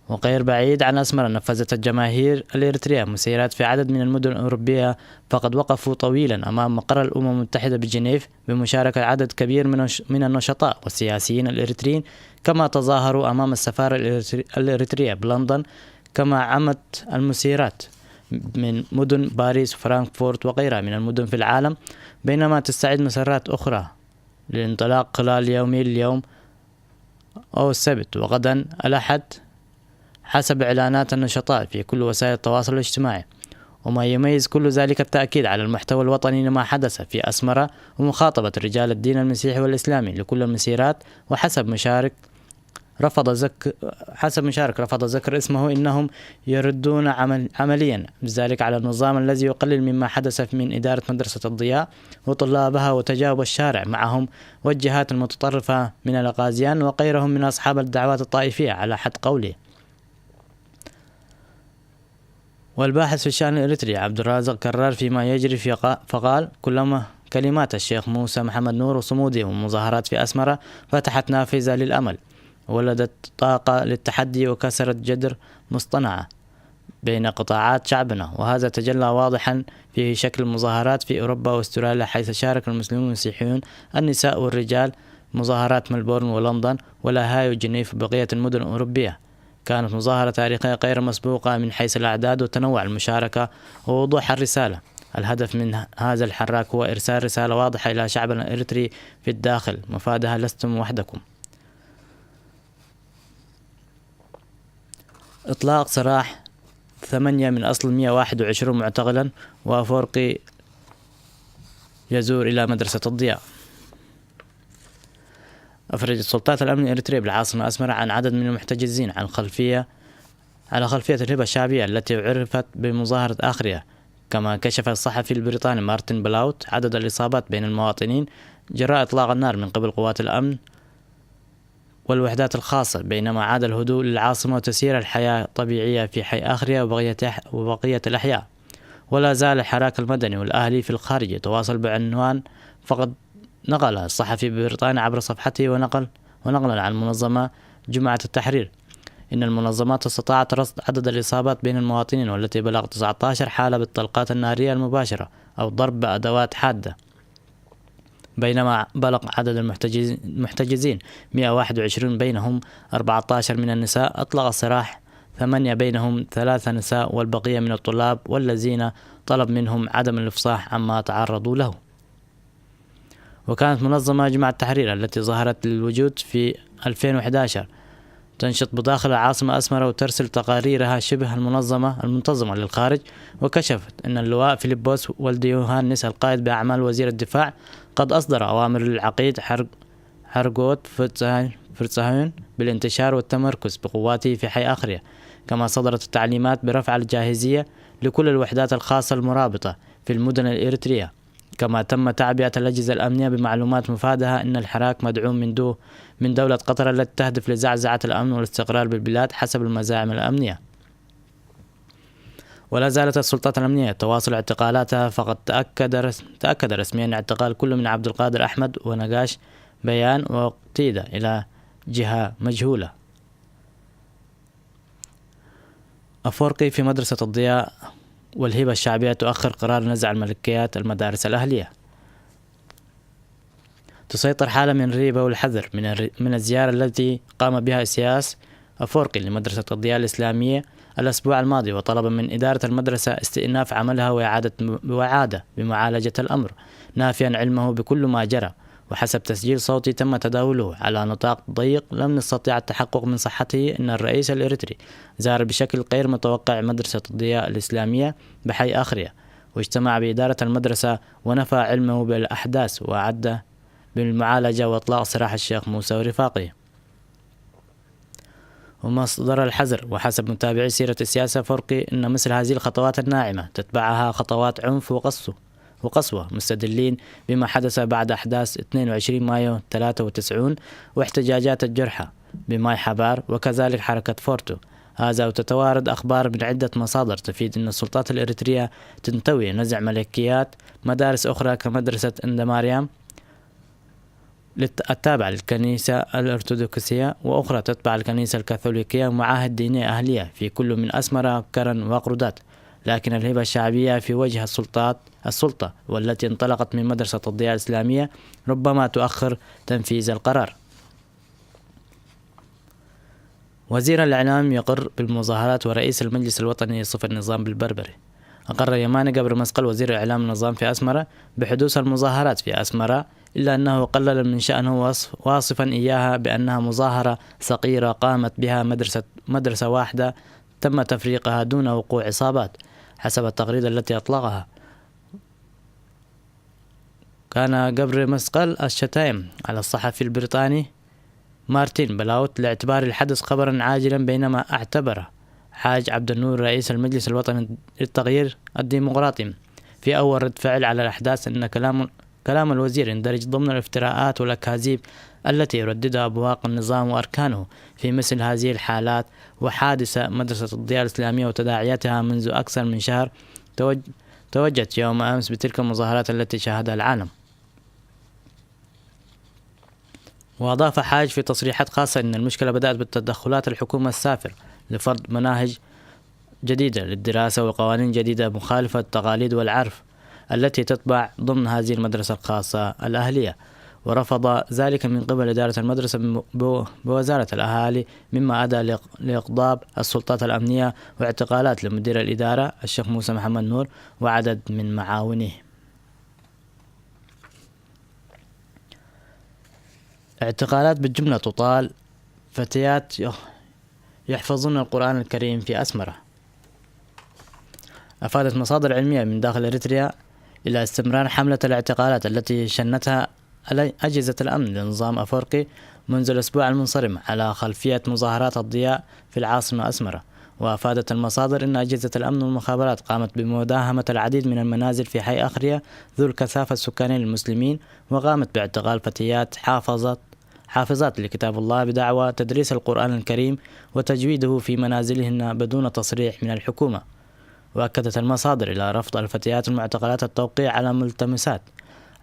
وغير بعيد عن أسمرة نفذت الجماهير الإريترية مسيرات في عدد من المدن الأوروبية، فقد وقفوا طويلا أمام مقر الأمم المتحدة بجنيف بمشاركة عدد كبير من النشطاء والسياسيين الإريتريين، كما تظاهروا أمام السفارة الإريترية بلندن. كما عمت المسيرات من مدن باريس وفرانكفورت وغيرها من المدن في العالم، بينما تستعد مسيرات أخرى للانطلاق خلال يومي اليوم أو السبت وغدا الأحد حسب إعلانات النشطاء في كل وسائل التواصل الاجتماعي. وما يميز كل ذلك التأكيد على المحتوى الوطني لما حدث في أسمرة ومخاطبة رجال الدين المسيحي والإسلامي لكل المسيرات. وحسب مشارك رفض ذكر اسمه، إنهم يردون عمليا بذلك على النظام الذي يقلل مما حدث من إدارة مدرسة الضياء وطلابها وتجاوب الشارع معهم والجهات المتطرفة من الأغازيان وغيرهم من أصحاب الدعوات الطائفية على حد قوله. والباحث في الشأن الإريتري عبد الرازق كرر فيما يجري فقال: كلمات الشيخ موسى محمد نور وصمودي والمظاهرات في أسمرة فتحت نافذة للأمل، ولدت طاقة للتحدي وكسرت جدر مصطنعة بين قطاعات شعبنا، وهذا تجلى واضحا في شكل المظاهرات في أوروبا واستراليا، حيث شارك المسلمون والمسيحيون النساء والرجال مظاهرات ملبورن ولندن ولاهاي وجنيف وبقية المدن الأوروبية. كانت مظاهرة تاريخية غير مسبوقة من حيث الأعداد وتنوع المشاركة ووضوح الرسالة. الهدف من هذا الحراك هو إرسال رسالة واضحة إلى شعبنا الإريتري في الداخل، مفادها لستم وحدكم. إطلاق سراح 8 من أصل 121 معتقلا، وأفورقي يزور إلى مدرسة الضياء. أفرجت سلطات الأمن الإريتري بالعاصمة أسمرة عن عدد من المحتجزين على خلفية الهبة الشعبية التي عرفت بمظاهرة آخرية. كما كشف الصحفي البريطاني مارتن بلاوت عدد الإصابات بين المواطنين جراء إطلاق النار من قبل قوات الأمن والوحدات الخاصة، بينما عاد الهدوء للعاصمة وتسير الحياة طبيعية في حي آخرية وبقية الأحياء. ولا زال الحراك المدني والأهلي في الخارج يتواصل بعنوان فقد نقل الصحفي البريطاني عبر صفحته ونقلا عن منظمة جماعة التحرير إن المنظمات استطاعت رصد عدد الإصابات بين المواطنين، والتي بلغ 19 حالة بالطلقات النارية المباشرة أو ضرب بأدوات حادة، بينما بلغ عدد المحتجزين 121 بينهم 14 من النساء. أطلق سراح 8 بينهم 3 نساء والبقية من الطلاب، والذين طلب منهم عدم الإفصاح عما تعرضوا له. وكانت منظمة جماعة التحرير التي ظهرت للوجود في 2011 تنشط بداخل العاصمة أسمرة وترسل تقاريرها شبه المنتظمة للخارج. وكشفت أن اللواء فيليبوس والديوهانس القائد بأعمال وزير الدفاع قد أصدر أوامر للعقيد حرغوت فرتساهون بالانتشار والتمركز بقواته في حي آخرية. كما صدرت التعليمات برفع الجاهزية لكل الوحدات الخاصة المرابطة في المدن الإريترية. كما تم تعبئة الأجهزة الأمنية بمعلومات مفادها أن الحراك مدعوم من دولة قطر التي تهدف لزعزعة الأمن والاستقرار بالبلاد حسب المزاعم الأمنية. ولا زالت السلطات الأمنية تواصل اعتقالاتها، فقد تأكد رسميا اعتقال كل من عبد القادر أحمد ونقاش بيان واقتيد إلى جهة مجهولة. أفورقي في مدرسة الضياء والهبة الشعبية تؤخر قرار نزع الملكيات المدارس الأهلية. تسيطر حالة من الريبة والحذر من الزيارة التي قام بها سياس أفورقي لمدرسة الضياء الإسلامية الأسبوع الماضي، وطلب من إدارة المدرسة استئناف عملها وإعادة بمعالجة الأمر، نافيا علمه بكل ما جرى. وحسب تسجيل صوتي تم تداوله على نطاق ضيق لم نستطيع التحقق من صحته أن الرئيس الإريتري زار بشكل غير متوقع مدرسة الضياء الإسلامية بحي آخرية، واجتمع بإدارة المدرسة ونفى علمه بالأحداث وأعد بالمعالجة وإطلاق سراح الشيخ موسى ورفاقه. ومصدر الحذر وحسب متابعي سيرة السياسة فرقي أن مثل هذه الخطوات الناعمة تتبعها خطوات عنف وقسوة مستدلين بما حدث بعد أحداث 22 مايو 93 واحتجاجات الجرحى بماي حبار وكذلك حركة فورتو. هذا وتتوارد أخبار من عدة مصادر تفيد أن السلطات الإريترية تنتوي نزع ملكيات مدارس أخرى كمدرسة إندماريام التابعة للكنيسة الأرثوذكسية، وأخرى تتبع الكنيسة الكاثوليكية، ومعاهد دينية أهلية في كل من أسمرة كرن وقردات. لكن الهبة الشعبية في وجه السلطة والتي انطلقت من مدرسة الضياء الإسلامية ربما تؤخر تنفيذ القرار. وزير الإعلام يقر بالمظاهرات، ورئيس المجلس الوطني يصف النظام بالبربري. أقر يماني قبر مسقل وزير الإعلام النظام في أسمرة بحدوث المظاهرات في أسمرة، إلا أنه قلل من شأنه واصفا إياها بأنها مظاهرة صغيرة قامت بها مدرسة واحدة تم تفريقها دون وقوع إصابات حسب التغريدة التي أطلقها. كان قبر مسقل الشتائم على الصحفي البريطاني مارتن بلاوت لاعتبار الحدث خبرا عاجلا، بينما اعتبره حاج عبد النور رئيس المجلس الوطني للتغيير الديمقراطي في أول رد فعل على الأحداث أن كلام الوزير يندرج ضمن الافتراءات والأكاذيب التي يرددها أبواق النظام وأركانه في مثل هذه الحالات. وحادثة مدرسة الضياء الإسلامية وتداعياتها منذ أكثر من شهر توجت يوم أمس بتلك المظاهرات التي شاهدها العالم. وأضاف حاج في تصريحات خاصة أن المشكلة بدأت بالتدخلات الحكومة السافر لفرض مناهج جديدة للدراسة وقوانين جديدة مخالفة التقاليد والعرف التي تتبع ضمن هذه المدرسة الخاصة الأهلية، ورفض ذلك من قبل إدارة المدرسة بوزارة الأهالي، مما أدى لإقضاب السلطات الأمنية واعتقالات لمدير الإدارة الشيخ موسى محمد نور وعدد من معاونيه. اعتقالات بالجملة تطال فتيات يحفظون القرآن الكريم في أسمرة. أفادت مصادر علمية من داخل إريتريا إلى استمرار حملة الاعتقالات التي شنتها أجهزة الأمن لنظام أفورقي منذ الأسبوع المنصرم على خلفية مظاهرات الضياء في العاصمة أسمرة. وأفادت المصادر أن أجهزة الأمن والمخابرات قامت بمداهمة العديد من المنازل في حي أخرية ذو الكثافة السكانية للمسلمين، وقامت باعتقال فتيات حافظات لكتاب الله بدعوى تدريس القرآن الكريم وتجويده في منازلهن بدون تصريح من الحكومة. وأكدت المصادر إلى رفض الفتيات المعتقلات التوقيع على ملتمسات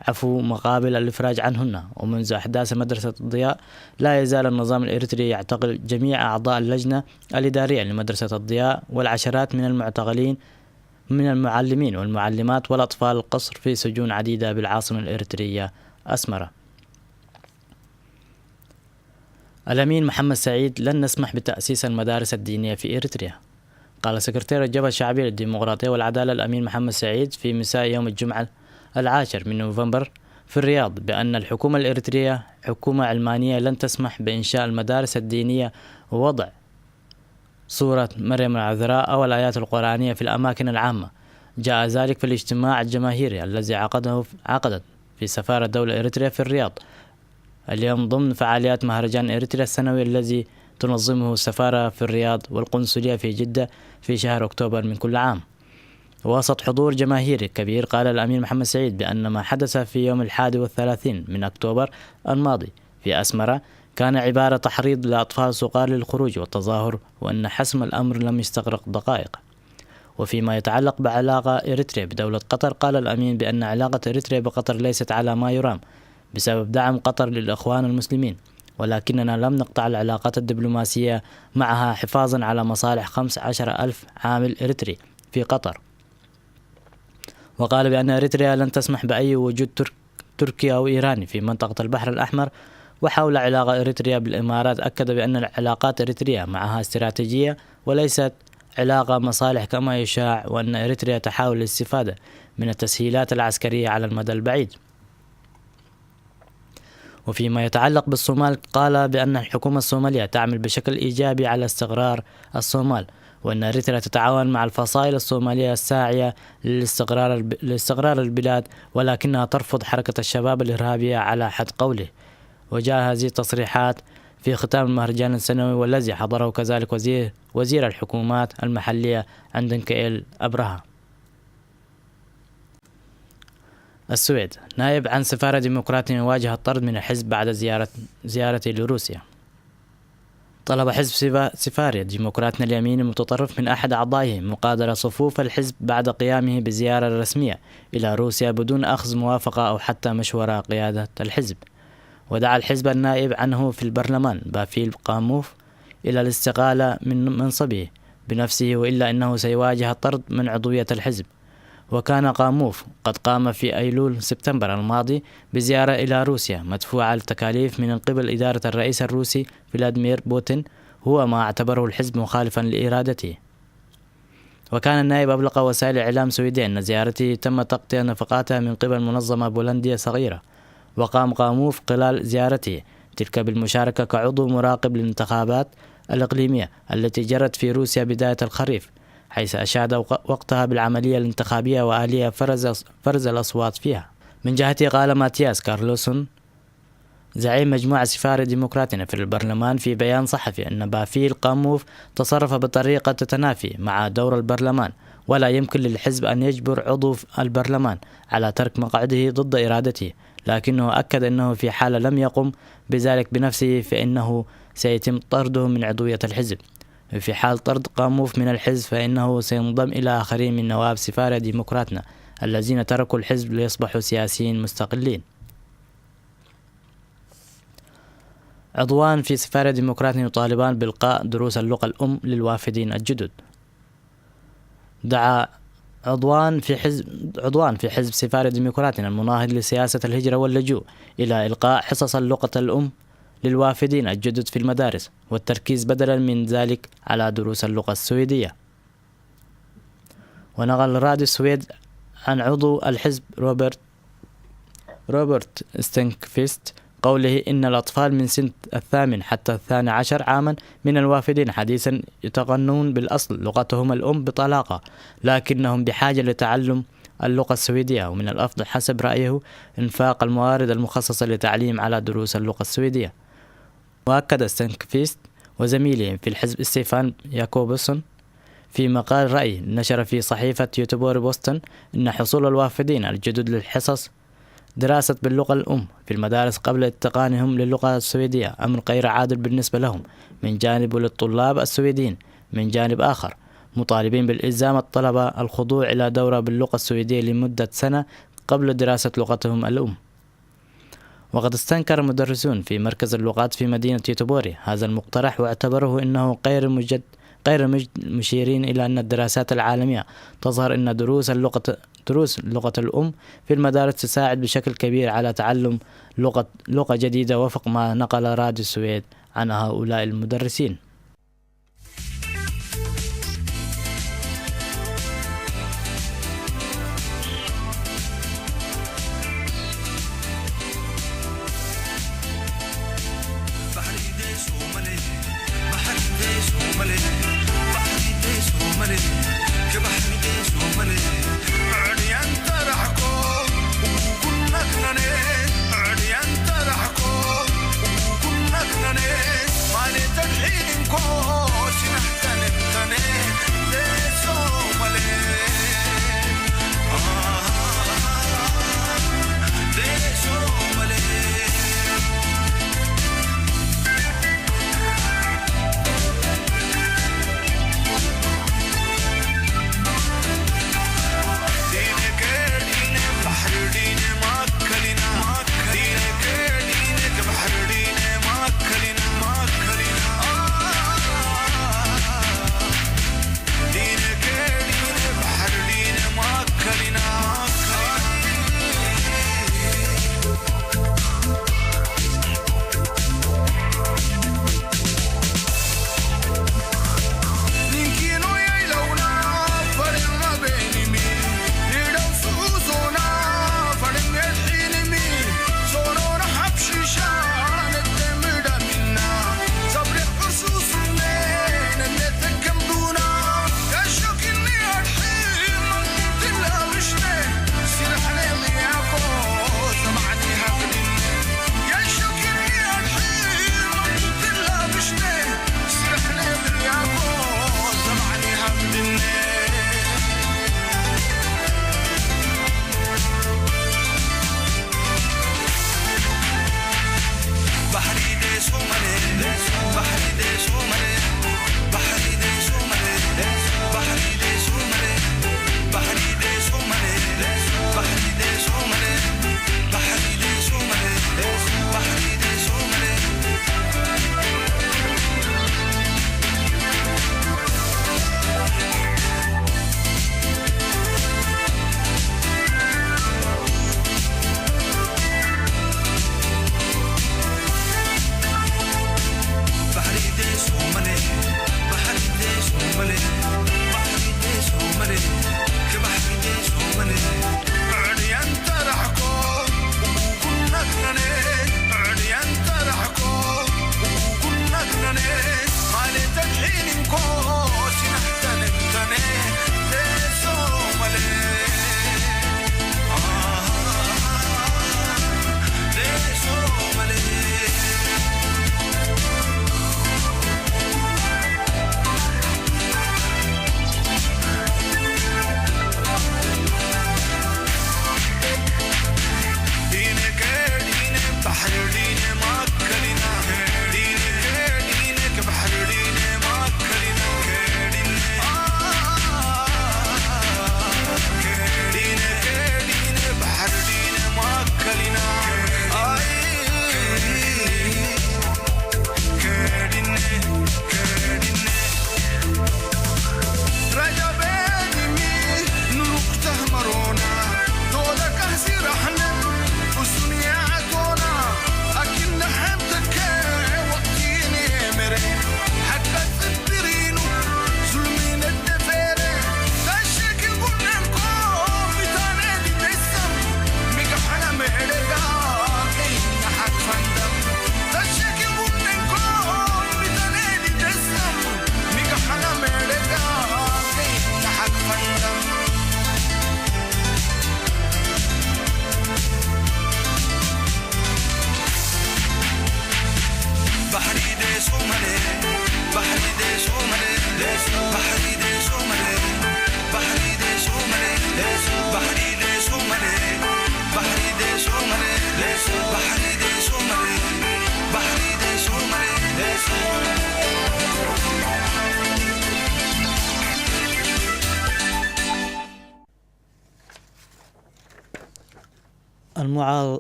عفو مقابل الإفراج عنهن. ومنذ أحداث مدرسة الضياء لا يزال النظام الإريتري يعتقل جميع أعضاء اللجنة الإدارية لمدرسة الضياء والعشرات من المعتقلين من المعلمين والمعلمات والأطفال القصر في سجون عديدة بالعاصمة الإريترية أسمرة. الأمين محمد سعيد: لن نسمح بتأسيس المدارس الدينية في إريتريا. قال سكرتير الجبهة الشعبية للديمقراطية والعدالة الأمين محمد سعيد في مساء يوم الجمعة 10 من نوفمبر في الرياض بأن الحكومة الإريترية حكومة علمانية لن تسمح بإنشاء المدارس الدينية ووضع صورة مريم العذراء أو الآيات القرآنية في الأماكن العامة. جاء ذلك في الاجتماع الجماهيري الذي عقدت في سفارة دولة إريتريا في الرياض اليوم ضمن فعاليات مهرجان إريتريا السنوي الذي تنظمه السفارة في الرياض والقنصلية في جدة في شهر أكتوبر من كل عام. وسط حضور جماهيري كبير، قال الأمين محمد سعيد بأن ما حدث في يوم 31 من أكتوبر الماضي في أسمرة كان عبارة تحريض لأطفال صغار للخروج والتظاهر، وأن حسم الأمر لم يستغرق دقائق. وفيما يتعلق بعلاقة إريتريا بدولة قطر، قال الأمين بأن علاقة إريتريا بقطر ليست على ما يرام بسبب دعم قطر للإخوان المسلمين، ولكننا لم نقطع العلاقات الدبلوماسية معها حفاظا على مصالح 15,000 عامل إريتري في قطر. وقال بأن إريتريا لن تسمح بأي وجود تركي أو إيراني في منطقة البحر الأحمر. وحول علاقة إريتريا بالإمارات، أكد بأن العلاقات إريتريا معها استراتيجية وليست علاقة مصالح كما يشاع، وأن إريتريا تحاول الاستفادة من التسهيلات العسكرية على المدى البعيد. وفيما يتعلق بالصومال، قال بأن الحكومة الصومالية تعمل بشكل إيجابي على استقرار الصومال، وأن إريتريا تتعاون مع الفصائل الصومالية الساعية لاستقرار البلاد، ولكنها ترفض حركة الشباب الإرهابية على حد قوله. وجاء هذه التصريحات في ختام المهرجان السنوي والذي حضره كذلك وزير الحكومات المحلية عندنكيل أبرهة. السويد: نائب عن سفارة ديمقراطي يواجه الطرد من الحزب بعد زيارته لروسيا. طلب حزب سفارة ديمقراطنا اليمين المتطرف من أحد أعضائه مغادرة صفوف الحزب بعد قيامه بزيارة رسمية إلى روسيا بدون أخذ موافقة أو حتى مشورة قيادة الحزب. ودعا الحزب النائب عنه في البرلمان بافيل قاموف إلى الاستقالة من منصبه بنفسه، وإلا أنه سيواجه الطرد من عضوية الحزب. وكان قاموف قد قام في أيلول سبتمبر الماضي بزيارة إلى روسيا مدفوعة التكاليف من قبل إدارة الرئيس الروسي فلاديمير بوتين، هو ما اعتبره الحزب مخالفا لإرادته. وكان النائب أبلغ وسائل الإعلام السويدية أن زيارته تم تغطية نفقاتها من قبل منظمة بولندية صغيرة. وقام قاموف خلال زيارته تلك بالمشاركة كعضو مراقب للانتخابات الإقليمية التي جرت في روسيا بداية الخريف، حيث أشاد وقتها بالعملية الانتخابية وآلية فرز الأصوات فيها. من جهته قال ماتياس كارلوسون زعيم مجموعة سفارة ديمقراطنا في البرلمان في بيان صحفي أن بافيل قاموف تصرف بطريقة تتنافي مع دور البرلمان، ولا يمكن للحزب أن يجبر عضو البرلمان على ترك مقعده ضد إرادته، لكنه أكد أنه في حال لم يقم بذلك بنفسه فإنه سيتم طرده من عضوية الحزب. في حال طرد قاموف من الحزب فإنه سينضم إلى آخرين من نواب سفارة ديمقراطنا الذين تركوا الحزب ليصبحوا سياسيين مستقلين. عضوان في سفارة ديمقراطية يطالبان بإلقاء دروس اللغة الأم للوافدين الجدد. دعا عضوان في حزب سفارة ديمقراطية المناهض لسياسة الهجرة واللجوء إلى إلقاء حصص اللغة الأم للوافدين الجدد في المدارس، والتركيز بدلا من ذلك على دروس اللغة السويدية. ونقل راديو السويد عن عضو الحزب روبرت ستينكفيست قوله إن الأطفال من سن 8 حتى 12 عاما من الوافدين حديثا يتغنون بالأصل لغتهم الأم بطلاقة، لكنهم بحاجة لتعلم اللغة السويدية، ومن الأفضل حسب رأيه إنفاق الموارد المخصصة لتعليم على دروس اللغة السويدية. وأكد ستينكفيست وزميله في الحزب ستيفان ياكوبسون في مقال رأي نشر في صحيفة يوتيوبر بوستن أن حصول الوافدين الجدد للحصص دراسة باللغة الأم في المدارس قبل اتقانهم للغة السويدية أمر غير عادل بالنسبة لهم من جانب، وللطلاب السويديين من جانب آخر، مطالبين بالإلزام الطلبة الخضوع إلى دورة باللغة السويدية لمدة سنة قبل دراسة لغتهم الأم. وقد استنكر مدرسون في مركز اللغات في مدينة يوتيوبوري هذا المقترح، واعتبره أنه غير مشيرين إلى أن الدراسات العالمية تظهر أن دروس اللغة الأم في المدارس تساعد بشكل كبير على تعلم لغة جديدة، وفق ما نقل راديو السويد عن هؤلاء المدرسين.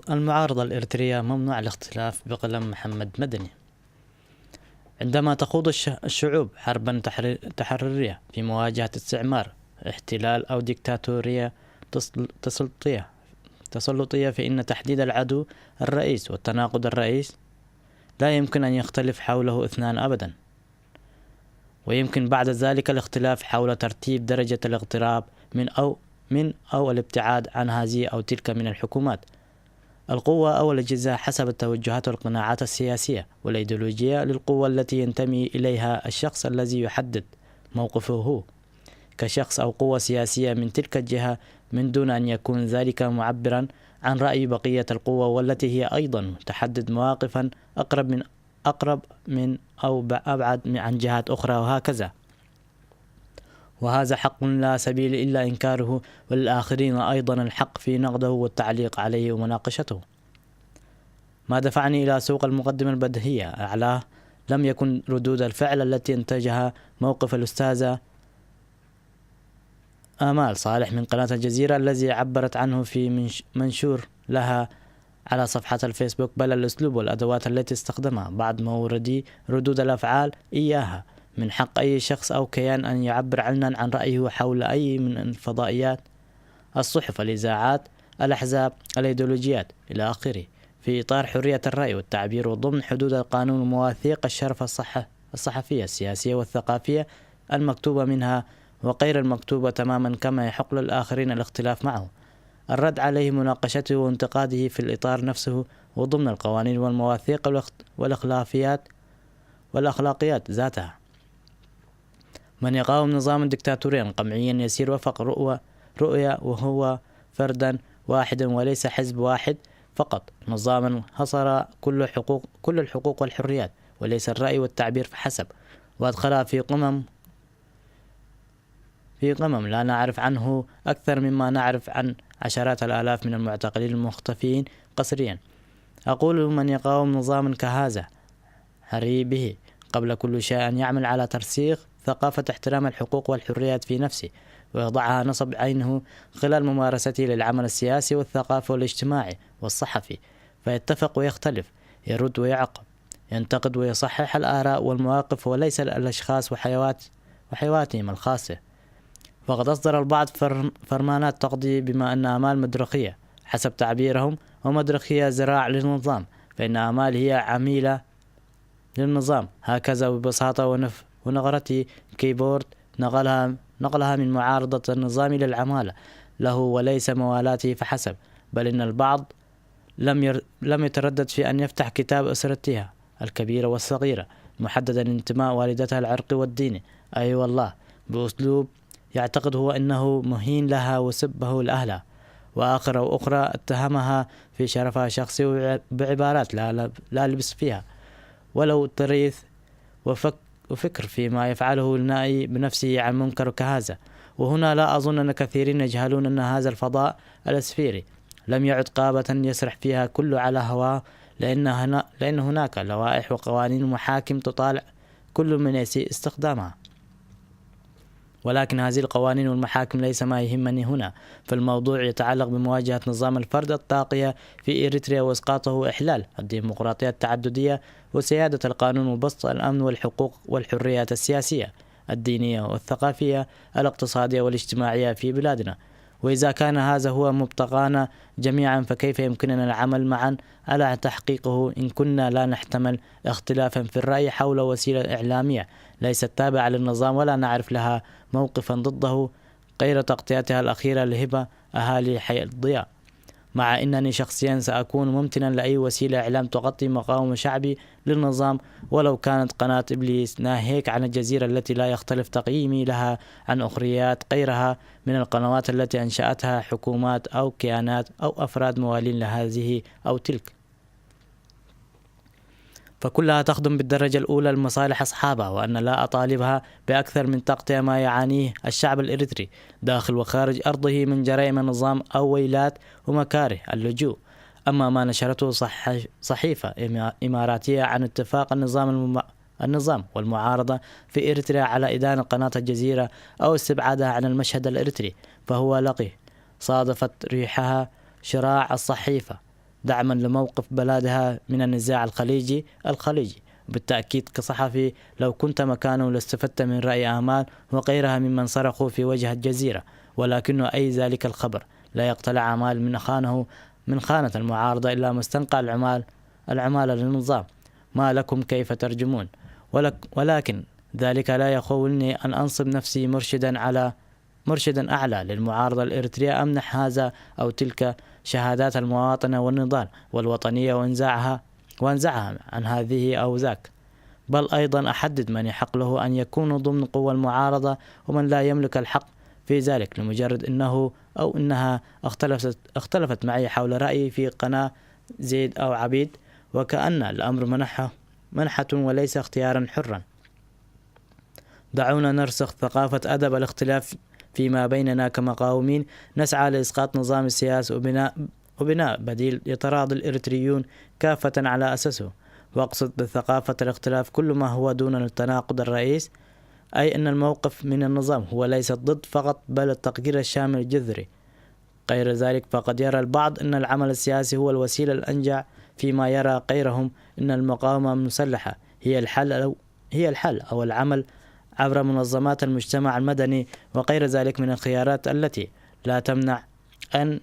المعارضة الإريترية ممنوع الاختلاف بقلم محمد مدني. عندما تخوض الشعوب حربا تحريرية في مواجهة استعمار، احتلال أو ديكتاتورية تسلطية، فإن تحديد العدو الرئيس والتناقض الرئيس لا يمكن أن يختلف حوله اثنان أبدا، ويمكن بعد ذلك الاختلاف حول ترتيب درجة الاقتراب من أو الابتعاد عن هذه أو تلك من الحكومات، القوة أو الأجهزة حسب التوجهات والقناعات السياسية والأيديولوجية للقوة التي ينتمي إليها الشخص الذي يحدد موقفه هو كشخص أو قوة سياسية من تلك الجهة، من دون أن يكون ذلك معبرا عن رأي بقية القوة، والتي هي أيضا تحدد مواقفا أقرب من أو أبعد عن جهات أخرى، وهكذا. وهذا حق لا سبيل إلا إنكاره، وللآخرين أيضا الحق في نقده والتعليق عليه ومناقشته. ما دفعني إلى سوق المقدمة البديهية أعلاه لم يكن ردود الفعل التي انتجها موقف الأستاذة آمال صالح من قناة الجزيرة الذي عبرت عنه في منشور لها على صفحة الفيسبوك، بل الأسلوب والأدوات التي استخدمها بعض موردي ردود الأفعال إياها. من حق أي شخص أو كيان أن يعبر علنا عن رأيه حول أي من الفضائيات، الصحف، الإذاعات، الأحزاب، الأيديولوجيات إلى آخره، في إطار حرية الرأي والتعبير وضمن حدود القانون ومواثيق الشرف الصحفية السياسية والثقافية المكتوبة منها وغير المكتوبة تماما، كما يحق للآخرين الاختلاف معه، الرد عليه، مناقشته وانتقاده في الإطار نفسه وضمن القوانين والمواثيق والأخلاقيات ذاتها. من يقاوم نظاما ديكتاتوريا قمعيا يسير وفق رؤية وهو فردا واحدا وليس حزب واحد فقط، نظاما حصر كل الحقوق والحريات وليس الرأي والتعبير فحسب، وأدخلها في قمم لا نعرف عنه أكثر مما نعرف عن عشرات الآلاف من المعتقلين المختفيين قسريا. أقول من يقاوم نظاما كهذا حري به قبل كل شيء أن يعمل على ترسيخ ثقافة احترام الحقوق والحريات في نفسه، ويضعها نصب عينه خلال ممارسته للعمل السياسي والثقافي والاجتماعي والصحفي، فيتفق ويختلف، يرد ويعقب، ينتقد ويصحح الآراء والمواقف وليس الأشخاص وحيواتهم الخاصة. وقد أصدر البعض فرمانات تقضي بما أن آمال مدرخية حسب تعبيرهم، ومدرخية ذراع للنظام، فإن آمال هي عميلة للنظام، هكذا ببساطة ونغرته كيبورد نقلها من معارضة النظام للعمالة له وليس موالاته فحسب، بل إن البعض لم يتردد في أن يفتح كتاب أسرتها الكبيرة والصغيرة محددا انتماء والدتها العرقي والديني، أي والله، بأسلوب يعتقد هو أنه مهين لها وسبه لأهلها، وآخر وأخرى اتهمها في شرفها الشخصي بعبارات لا لبس فيها ولو تريث وفكر فيما يفعله النائي بنفسه عن منكر كهذا. وهنا لا أظن أن كثيرين يجهلون أن هذا الفضاء الأسفيري لم يعد قابة يسرح فيها كل على هواه، لأن هناك لوائح وقوانين ومحاكم تطالع كل من يسيء استخدامها. ولكن هذه القوانين والمحاكم ليس ما يهمني هنا، فالموضوع يتعلق بمواجهة نظام الفرد الطاغية في إريتريا وإسقاطه، إحلال الديمقراطية التعددية وسيادة القانون وبسط الأمن والحقوق والحريات السياسية الدينية والثقافية الاقتصادية والاجتماعية في بلادنا. وإذا كان هذا هو مبتغانا جميعا، فكيف يمكننا العمل معا على تحقيقه إن كنا لا نحتمل اختلافا في الرأي حول وسيلة إعلامية ليست تابعة للنظام ولا نعرف لها موقفا ضده غير تغطيتها الأخيرة لهبة أهالي حي الضياء، مع أنني شخصيا سأكون ممتنا لأي وسيلة إعلام تغطي مقاومة شعبي للنظام ولو كانت قناة إبليس، ناهيك عن الجزيرة التي لا يختلف تقييمي لها عن أخريات غيرها من القنوات التي أنشأتها حكومات أو كيانات أو أفراد موالين لهذه أو تلك، فكلها تخدم بالدرجة الأولى لمصالح أصحابها، وأن لا أطالبها بأكثر من تغطية ما يعانيه الشعب الإريتري داخل وخارج أرضه من جرائم النظام أو ويلات ومكاره اللجوء. أما ما نشرته صحيفة إماراتية عن اتفاق النظام والمعارضة في إريتريا على إدانة قناة الجزيرة أو استبعادها عن المشهد الإريتري، فهو لقيه صادفت ريحها شراع الصحيفة دعما لموقف بلادها من النزاع الخليجي. بالتأكيد كصحفي لو كنت مكانه لاستفدت من رأي آمال وغيرها ممن صرخوا في وجه الجزيرة، ولكنه أي ذلك الخبر لا يقتلع آمال من خانة المعارضة إلا مستنقع العمالة للنظام. ما لكم كيف ترجمون؟ ولكن ذلك لا يخولني أن أنصب نفسي مرشدا أعلى للمعارضة الإريترية، أمنح هذا أو تلك شهادات المواطنة والنضال والوطنية وانزعها عن هذه أو ذاك، بل أيضا أحدد من يحق له أن يكون ضمن قوى المعارضة ومن لا يملك الحق في ذلك لمجرد أنه أو أنها اختلفت معي حول رأيي في قناة زيد أو عبيد، وكأن الأمر منحة وليس اختيارا حرا. دعونا نرسخ ثقافة أدب الاختلاف فيما بيننا كمقاومين، نسعى لإسقاط نظام السياسة وبناء بديل يتراضى الإريتريون كافة على أساسه. وأقصد بثقافة الاختلاف كل ما هو دون التناقض الرئيس، أي أن الموقف من النظام هو ليس ضد فقط بل التغيير الشامل الجذري. غير ذلك فقد يرى البعض أن العمل السياسي هو الوسيلة الأنجع، فيما يرى غيرهم أن المقاومة المسلحة هي الحل أو العمل عبر منظمات المجتمع المدني وغير ذلك من الخيارات التي لا تمنع أن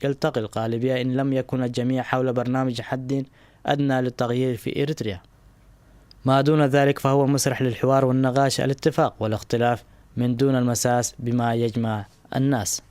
يلتقي الغالبية إن لم يكن الجميع حول برنامج حد أدنى للتغيير في إريتريا. ما دون ذلك فهو مسرح للحوار والنقاش، الاتفاق والاختلاف من دون المساس بما يجمع الناس.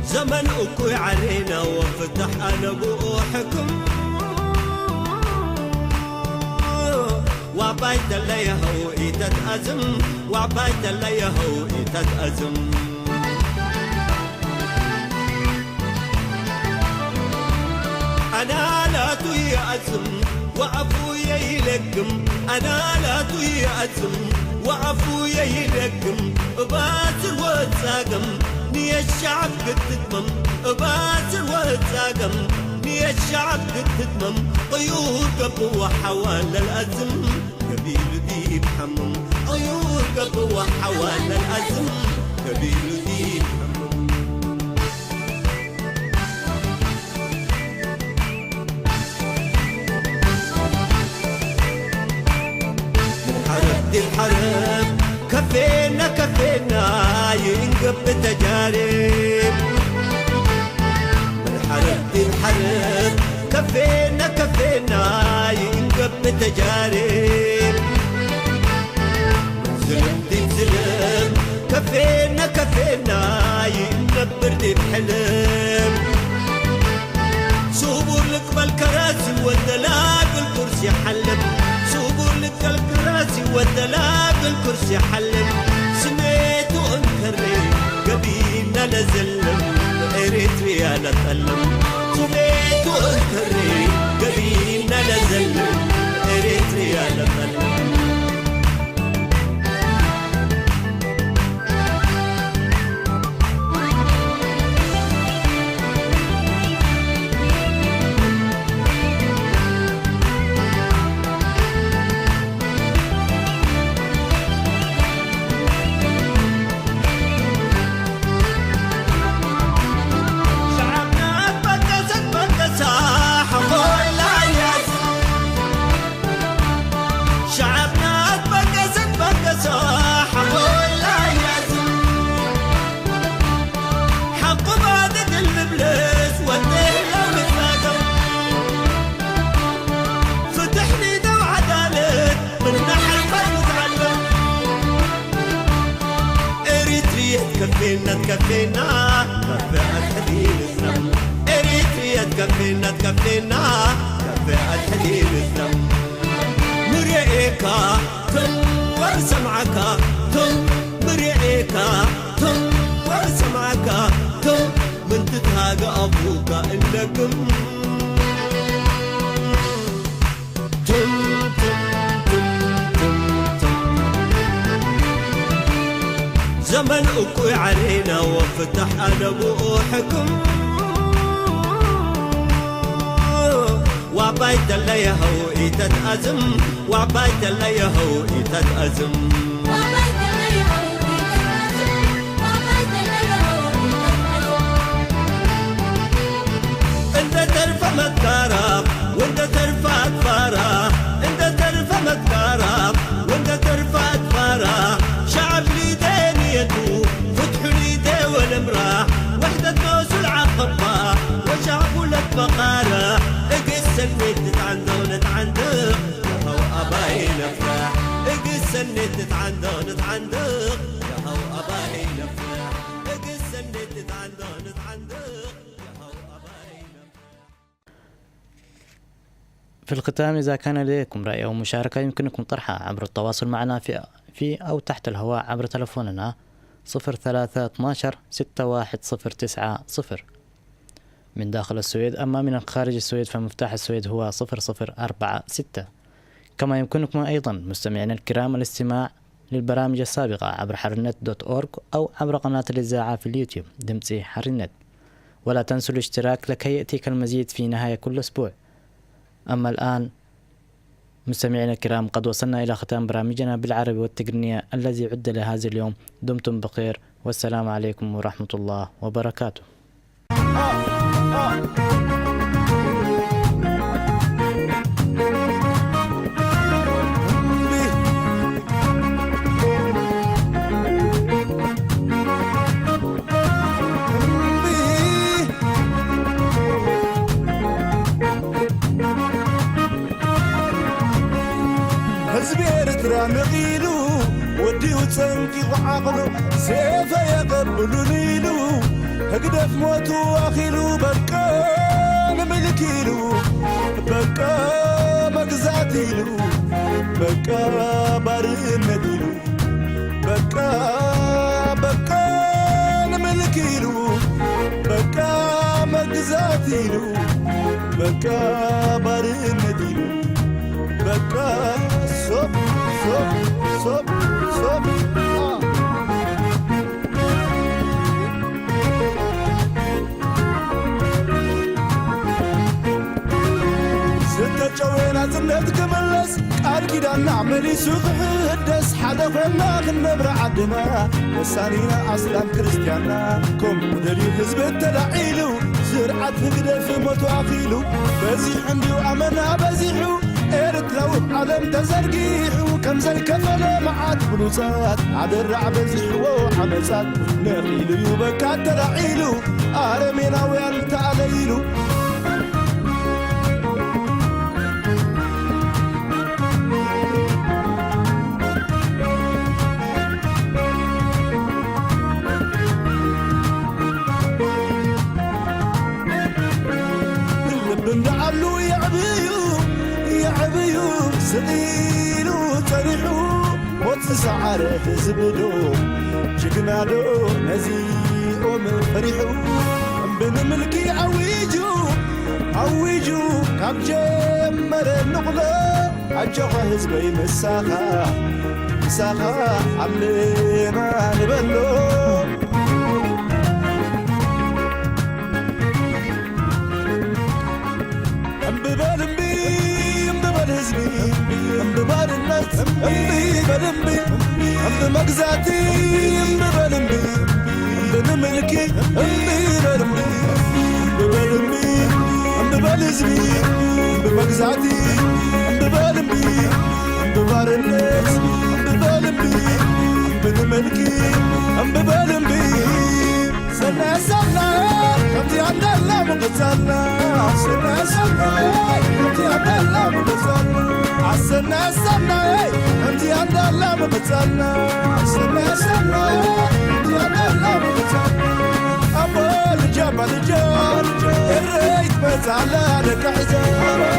زمن أكوي علينا وفتح أنا بروحكم وعبايت اللي هو تتأزم وعبايت اللي هو تتأزم أنا لا تيأزم وعفويا يلقم أنا لا تيأزم وعفويا يلقم باسر واتساقم نية الشعب قد تتمم باسر واتساقم نية الشعب قد تتمم طيور قبوة حوالي الأزم قبيل دي بحمم طيور قبوة حوالي الأزم قبيل دي بحمم حرب الحرب كفينا ينقب تجارب من حرب الحرب كفينا ينقب تجارب زلم دي زلم كفينا ينقبر دي بحلم صوبوا لك بالكراسي والدلاق الكرسي حلم صوبوا لك الكراسي والدلاق الكرسي حلم سميت وانكري قبيلنا لزلم إريتريا لتألم سميت وانكري قبيلنا لزلم إريتريا لتألم أبوك إنكم زمن أكوي علينا وفتح أنا بوحكم وعبايت اللي يهو تتأزم وعبايت اللي يهو تتأزم انت ترفع متكارب وانت ترفع أدفارة انت ترفع متكارب وانت ترفع أدفارة شعب لي دانيته فتحوا لي دي والمراه وحدة موس العقبة وشعب لك بقارة اقس النت عندونت عندك يا هو أباي نفرح اقس النت عندونت عندك يا هو أباي نفرح اقس النت عندونت عندك يا هو أباي نفرح. في الختام إذا كان لديكم رأي أو مشاركة يمكنكم طرحها عبر التواصل معنا في أو تحت الهواء عبر تلفوننا 03 12 6109 من داخل السويد. أما من خارج السويد فمفتاح السويد هو 0046. كما يمكنكم أيضا مستمعينا الكرام الاستماع للبرامج السابقة عبر حرنت.org أو عبر قناة الإذاعة في اليوتيوب دمسي حرنت. ولا تنسوا الاشتراك لكي يأتيك المزيد في نهاية كل أسبوع. أما الآن مستمعينا الكرام قد وصلنا إلى ختام برامجنا بالعربي والتقنية الذي عد لهذا اليوم. دمتم بخير والسلام عليكم ورحمة الله وبركاته. نقيلو ودي وتسنكي وعقلو سيفا يقبلو ليلو هقدف موتو واخيلو بكا نملكيلو بكا مقزاتيلو بكا بارنديلو بكا نملكيلو بكا مقزاتيلو بكا بارنديلو بكا صب ستة جوينات النت كملس قال كده نعمل يسوق هدس حدا فينا خنبر عدنا وسانينا أسلام كريستيانا كم مدري حزب التلعيلو زرعت هقدر في موتو عقيلو بزيح عندي وعمنا بزيحو إيرتلو عالم تزرقيحو كم زي كفلة معات بلوزات عاد الرعب زيحو وحمسات نقيلو يوبكات تلعيلو آرمينا ويانت عليلو بندعلو يعبيو سقيلو تريحو موت سعره زبدو جقنادو نزيقو من فريحو بن ملكي عويجو كاب جمر النقلة عجوه هزبي مساخة عملنا نبلو أمببال الناس أمبي مقزاتي أمبي ملكي أمببال زبي مقزاتي أمببال الناس أمببال ملكي أمببال سنة كمتي عند الله مقصرنا سنة كمتي عند الله مقصرنا عالسنة كمتي عند الله مقصرنا سنة كمتي عند الله مقصرنا أبو الجبل الريت بس على لك حزام